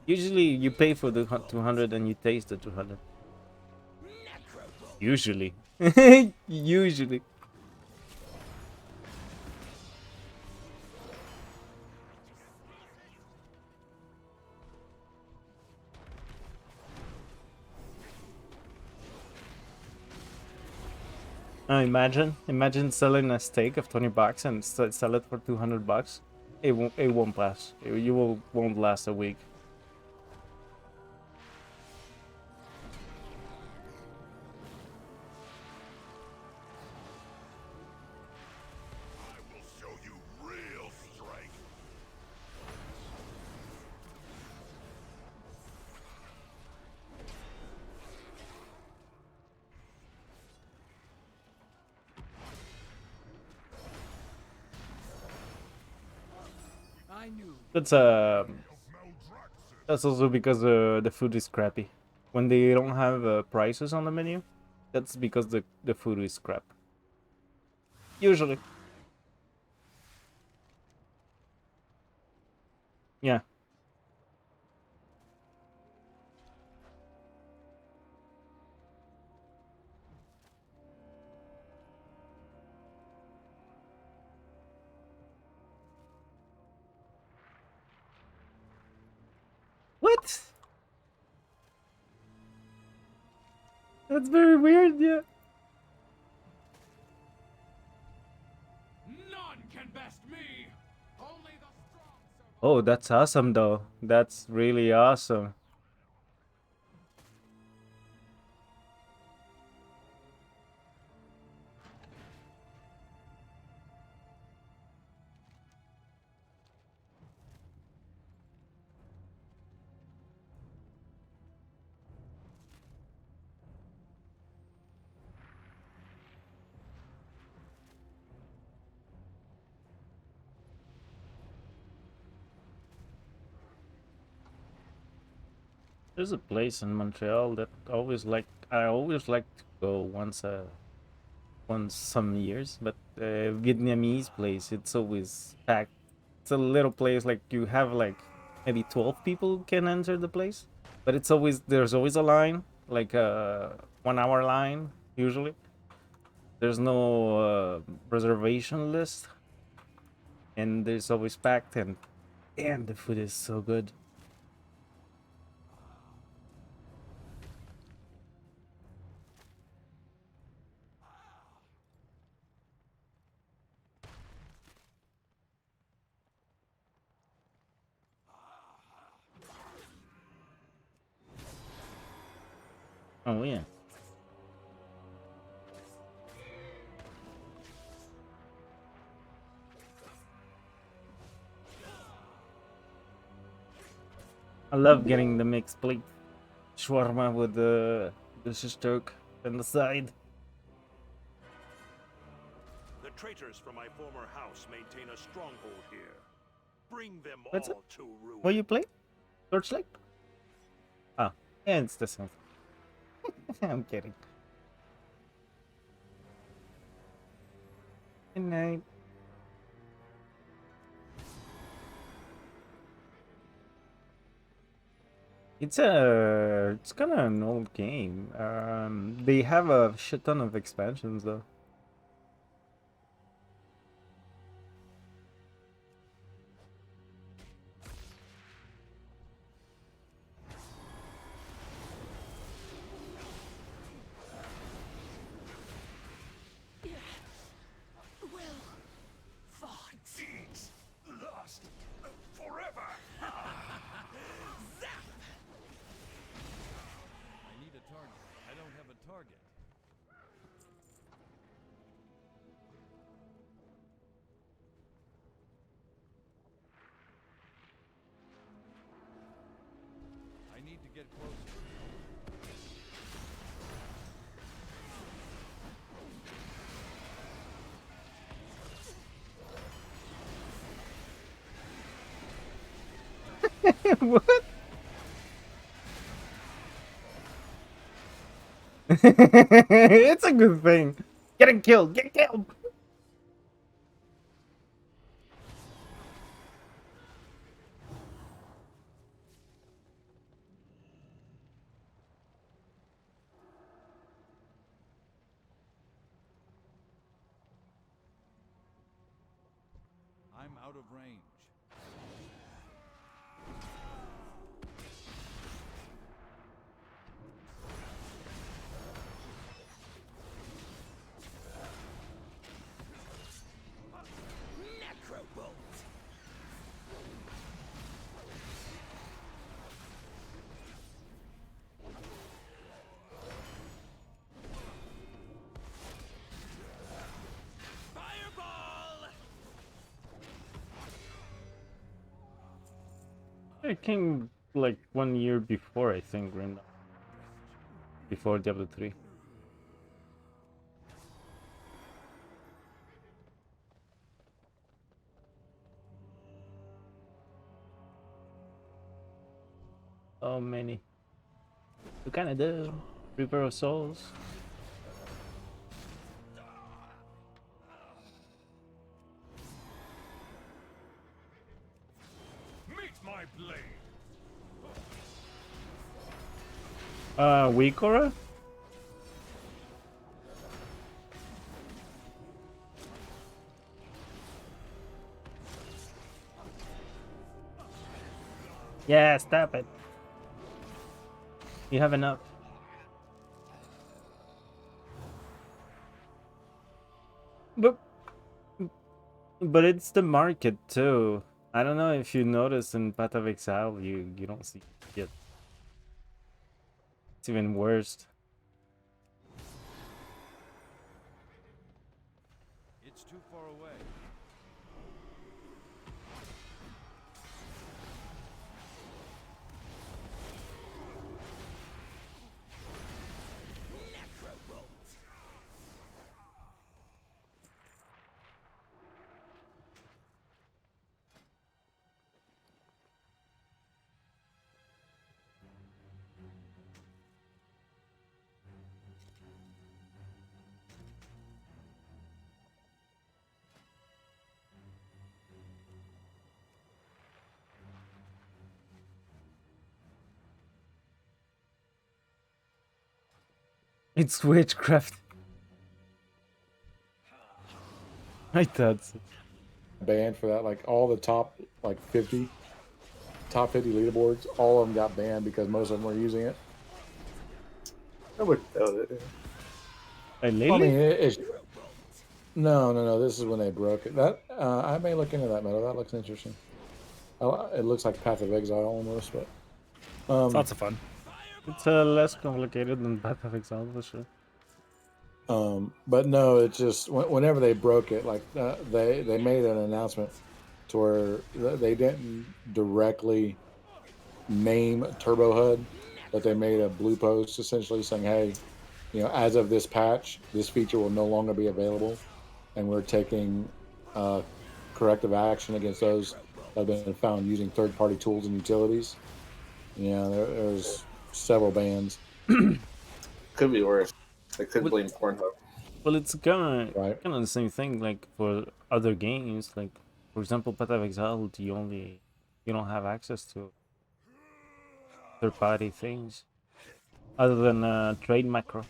Usually, you pay for the 200 and you taste the 200. Usually. Usually. Imagine selling a steak of 20 bucks and sell it for 200 bucks. It won't pass. Won't last a week. That's also because the food is crappy. When they don't have prices on the menu, that's because the food is crap. Usually. Yeah. That's very weird, yeah. None can best me. Only the strong survive. Oh, that's awesome though. That's really awesome. There's a place in Montreal that I always like to go once some years, but Vietnamese place, it's always packed. It's a little place, like you have like maybe 12 people can enter the place, but there's always a line, like a 1 hour line usually. There's no reservation list, and there's always packed, and damn, the food is so good. Oh yeah. I love getting the mixed plate shawarma with the shish turk on the side. The traitors from my former house maintain a stronghold here. Bring them What's all it? to ruin. What you play? Torchlight? Ah, yeah, it's the same. I'm kidding. Good night. It's kind of an old game. They have a shit ton of expansions though. Lost forever. Zap. I need a target. I don't have a target. I need to get closer. What? It's a good thing. Get killed. Get killed. I'm out of range. It came like 1 year before, I think, Grim. Before Diablo 3. Oh, many. You kinda do. Reaper of Souls. Meet my blade. Wikora? Yeah, stop it. You have enough. But it's the market too. I don't know if you notice in Path of Exile, you don't see it. It's even worse. It's too far away. It's witchcraft. I thought so. Banned for that, like all the top like 50 leaderboards, all of them got banned because most of them were using it. I would doubt it. I mean, it's no. This is when they broke it. That I may look into that meta. That looks interesting. It looks like Path of Exile almost, but lots of fun. It's less complicated than Path of Exile for sure. But no, it's just whenever they broke it, like they made an announcement to where they didn't directly name Turbo HUD, but they made a blue post essentially saying, "Hey, as of this patch, this feature will no longer be available, and we're taking corrective action against those that have been found using third-party tools and utilities." There's several bans. Could be worse. They could blame Pornhub. Well, it's kind of the same thing. Like for other games, like for example, Path of Exile, you don't have access to third-party things other than trade macro.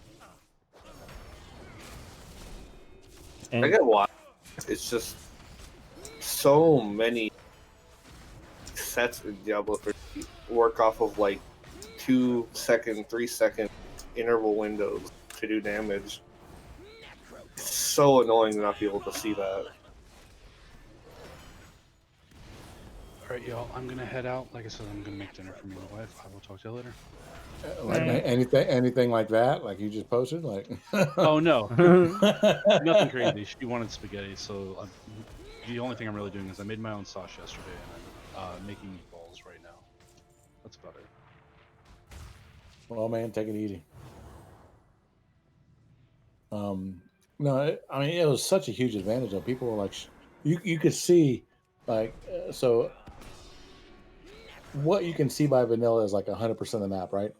And I get why. It's just so many sets in Diablo 3 work off of like 2 second, 3 second interval windows to do damage. It's so annoying to not be able to see that. Alright, y'all, I'm gonna head out. Like I said, I'm gonna make dinner for me and my wife. I will talk to you later. Anything like that? Like you just posted? Like oh no, nothing crazy. She wanted spaghetti, so the only thing I'm really doing is I made my own sauce yesterday, and I'm making meatballs right now. That's about it. Well, man, take it easy. No, I mean it was such a huge advantage. Though people were like, you could see, like, so what you can see by vanilla is like 100% of the map, right?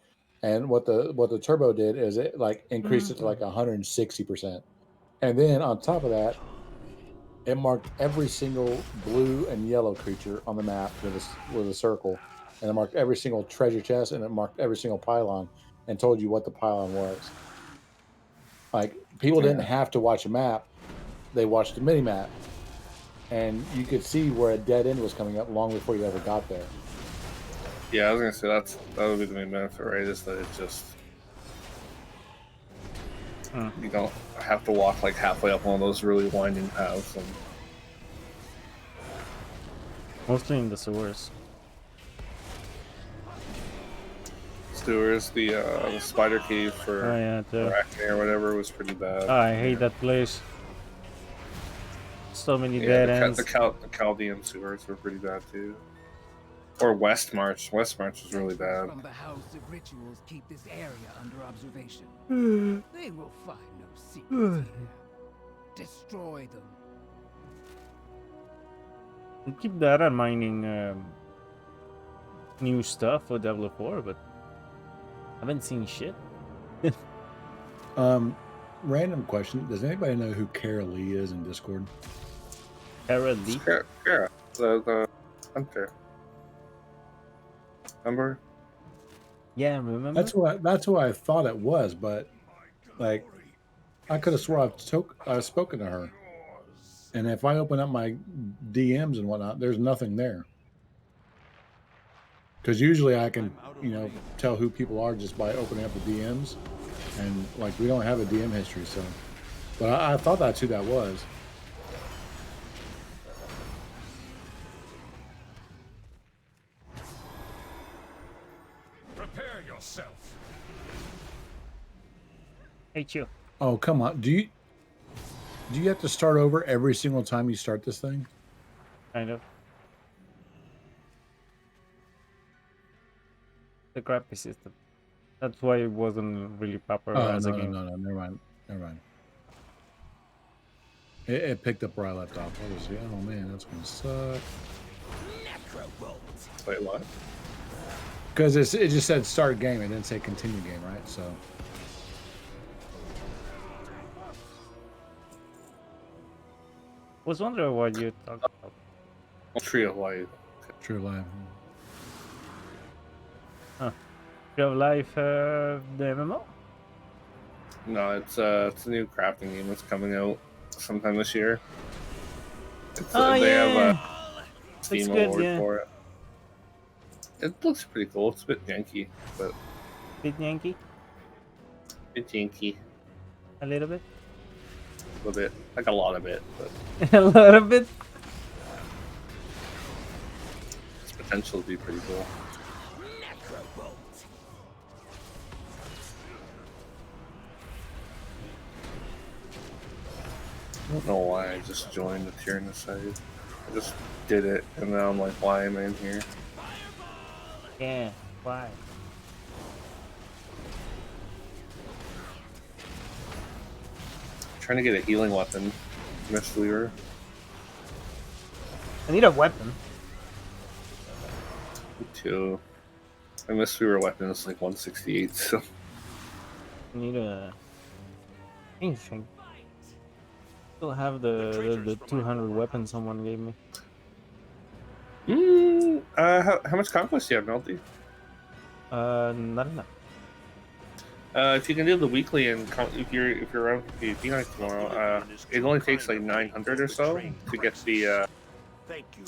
And what the turbo did is it like increased it to like 160%, and then on top of that, it marked every single blue and yellow creature on the map with a circle, and it marked every single treasure chest, and it marked every single pylon, and told you what the pylon was. Like people didn't have to watch a map; they watched the mini map, and you could see where a dead end was coming up long before you ever got there. Yeah, I was gonna say that would be the main benefit, right? Is that it just you don't have to walk like halfway up one of those really winding paths. And... Mostly in the sewers. Sewers, the spider cave for Arachne or whatever was pretty bad. Oh, I hate that place. So many dead ends. The Chaldean sewers were pretty bad too. Or West March. West March was really bad. From the House of Rituals keep this area under observation. They will find no secrets here. Destroy them. We keep data mining new stuff for Diablo 4, but I haven't seen shit. Random question. Does anybody know who Kara Lee is in Discord? Kara Lee? Kara. The hunter. Remember? Yeah, remember? That's who I thought it was, but like I could have swore I've spoken to her. And if I open up my DMs and whatnot, there's nothing there. Because usually I can, tell who people are just by opening up the DMs, and like we don't have a DM history, so. But I thought that's who that was. Hate you. Oh, come on. Do you have to start over every single time you start this thing? Kind of. The crappy system. That's why it wasn't really popular Oh, as a no, game. no. Never mind. Never mind. It picked up where I left off. I was, oh man, that's gonna suck. Wait, what? Because it just said start game. It didn't say continue game, right? So. Was wondering what you talked about. Tree of Life. Tree of Life. Huh. Tree of Life, the MMO? No, it's a new crafting game that's coming out sometime this year. They have a Steam award for it. It looks pretty cool. It's a bit janky, but bit janky. Bit janky. A little bit. A little bit, like a lot of it, but a lot of it. Its potential to be pretty cool. I don't know why I just joined the Tyrannicide. I just did it, and now I'm like, why am I in here? Yeah, why? Trying to get a healing weapon, Mistweaver. I need a weapon. Me too. My Mistweaver weapon is like 168, so. I need a anything. Still have the 200 weapon someone gave me. How much conquest do you have, Melty? Not enough. If you can do the weekly and if you're around PvP night tomorrow, it only takes like 900 or so to get the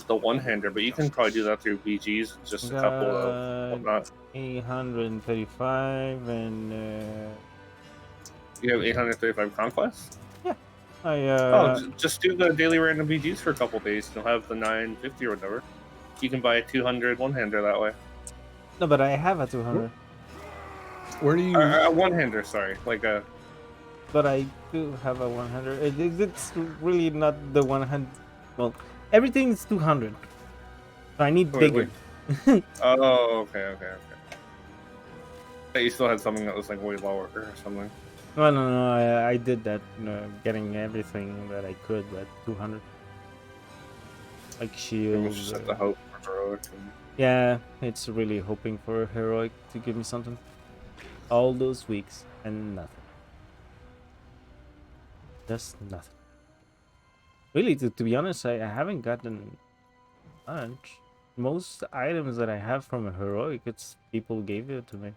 one-hander, but you can probably do that through BGs, just a couple of whatnot. 835 and you have 835 conquest? Yeah. Just do the daily random BGs for a couple days. You'll have the 950 or whatever. You can buy a 200 one-hander that way. No, but I have a 200. Where do you? A one-hander, sorry, like a. But I do have a 100. It's really not the 100. Well, everything's 200. So I need bigger. Oh, okay. You still had something that was like way lower or something. No. I did that, getting everything that I could at 200. Like shields. Just have to hope for heroic. Yeah, it's really hoping for heroic to give me something. All those weeks and nothing. Just nothing. Really, to be honest, I haven't gotten much. Most items that I have from a heroic, it's people gave it to me.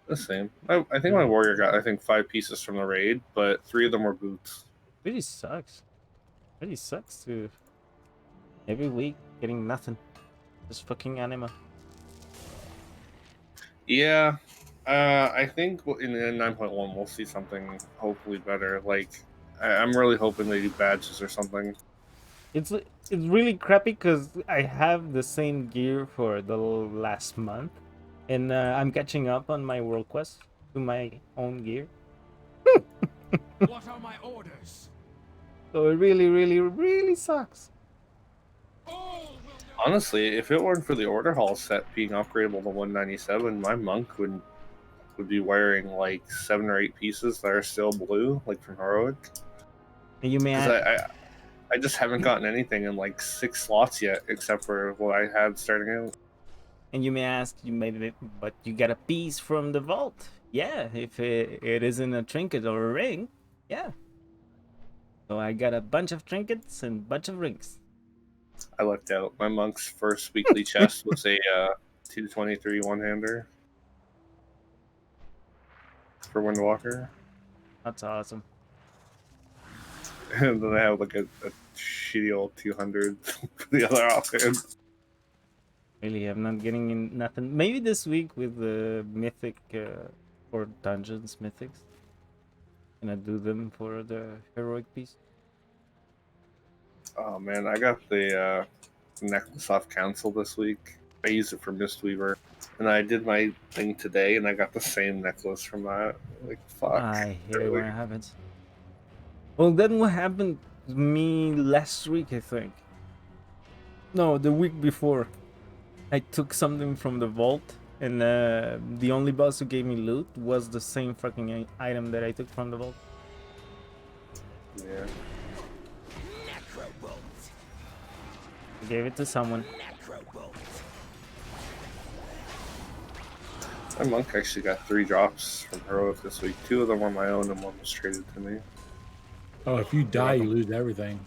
The same. I think my warrior got 5 pieces from the raid, but 3 of them were boots. Really sucks. Really sucks to every week getting nothing. Just fucking anima. Yeah, I think in 9.1 we'll see something hopefully better. Like, I'm really hoping they do badges or something. It's really crappy because I have the same gear for the last month, and I'm catching up on my world quest to my own gear. What are my orders? So it really sucks. Honestly, if it weren't for the Order Hall set being upgradable to 197, my monk would be wearing like 7 or 8 pieces that are still blue, like from heroic. And you may I just haven't gotten anything in like 6 slots yet, except for what I had starting out. And you may ask, but you get a piece from the vault. Yeah, if it isn't a trinket or a ring, yeah. So I got a bunch of trinkets and a bunch of rings. I lucked out. My monk's first weekly chest was a 223 one-hander for Windwalker. That's awesome. And then I have like a shitty old 200 for the other offhand. Really, I'm not getting in nothing. Maybe this week with the mythic or dungeons mythics. Gonna do them for the heroic piece. Oh man, I got the necklace off cancel this week. I used it for Mistweaver, and I did my thing today, and I got the same necklace from that. Like, fuck. I hate it when it happens. Well, then what happened to me last week, I think. No, the week before. I took something from the vault, and the only boss who gave me loot was the same fucking item that I took from the vault. Yeah. I gave it to someone. My monk actually got 3 drops from heroic this week. 2 of them were my own, and 1 was traded to me. Oh, if you die, you lose everything.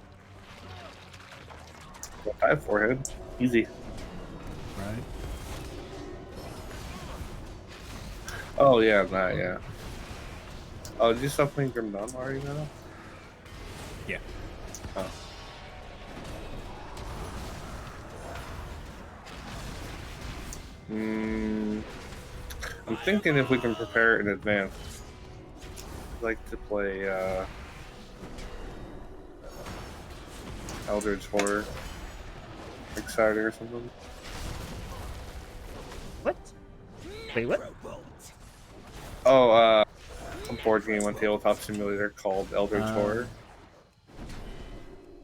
Well, I have forehead. Easy. Right. Oh, yeah, that, yeah. Oh, did you stop playing Grim Dawn already now? Yeah. Oh. I'm thinking if we can prepare in advance. I'd like to play Eldritch Horror Saturday or something. What? Wait, what? Oh, a board game on Tabletop Simulator called Eldritch Horror.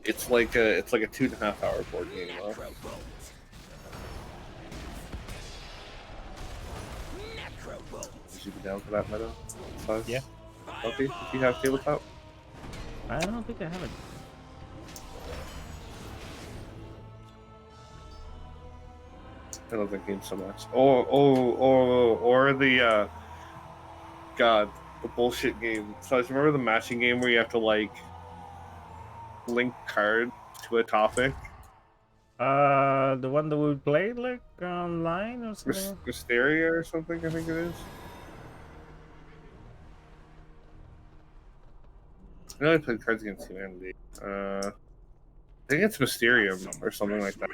It's like a 2.5 hour board game though. Would you be down for that meta? Size? Yeah. Okay, if you have Tabletop? I don't think I have it. I love that game so much. Or the God, the bullshit game. So I remember the matching game where you have to like link cards to a topic. The one that we played like online or something. Mysteria or something, I think it is. I know I played Cards Against Humanity. I think it's Mysterium or something like that.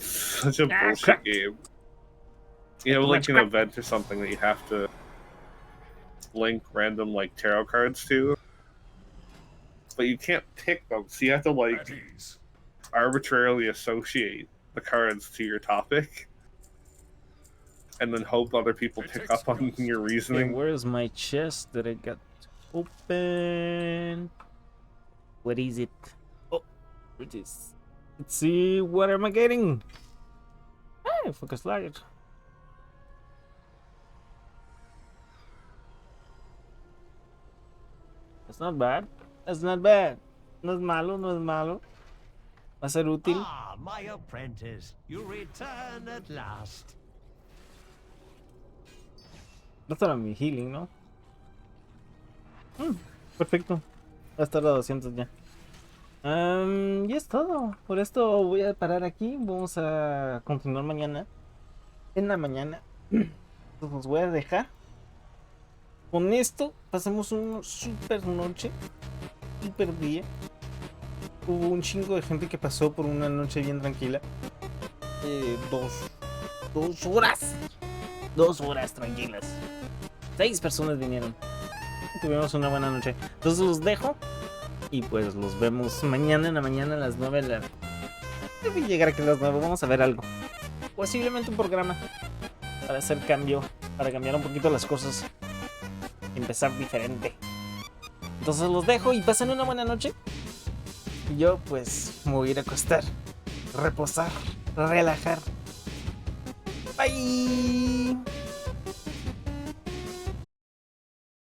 Such a bullshit game. You have like an event or something that you have to link random like tarot cards to, but you can't pick them, so you have to like arbitrarily associate the cards to your topic, and then hope other people pick up on your reasoning. Okay, where is my chest that I got open? What is it? Oh, it is. Let's see, what am I getting? Hey, focus light. That's not bad. That's not bad. No es malo, no es malo. Va a ser útil. Ah, my apprentice, you return at last. No estará mi healing, ¿no? Perfecto. Va a estar a 200 ya. Y es todo. Por esto voy a parar aquí. Vamos a continuar mañana. En la mañana. Entonces los voy a dejar. Con esto pasamos una super noche. Super día. Hubo un chingo de gente que pasó por una noche bien tranquila. 2 horas. 2 horas tranquilas. 6 personas vinieron. Tuvimos una buena noche. Entonces los dejo. Y pues los vemos mañana en la mañana a las 9. Debe llegar aquí a las 9. Vamos a ver algo. Posiblemente un programa. Para hacer cambio. Para cambiar un poquito las cosas. Empezar diferente. Entonces los dejo y pasen una buena noche. Y yo pues me voy a ir a acostar. Reposar. Relajar. Bye.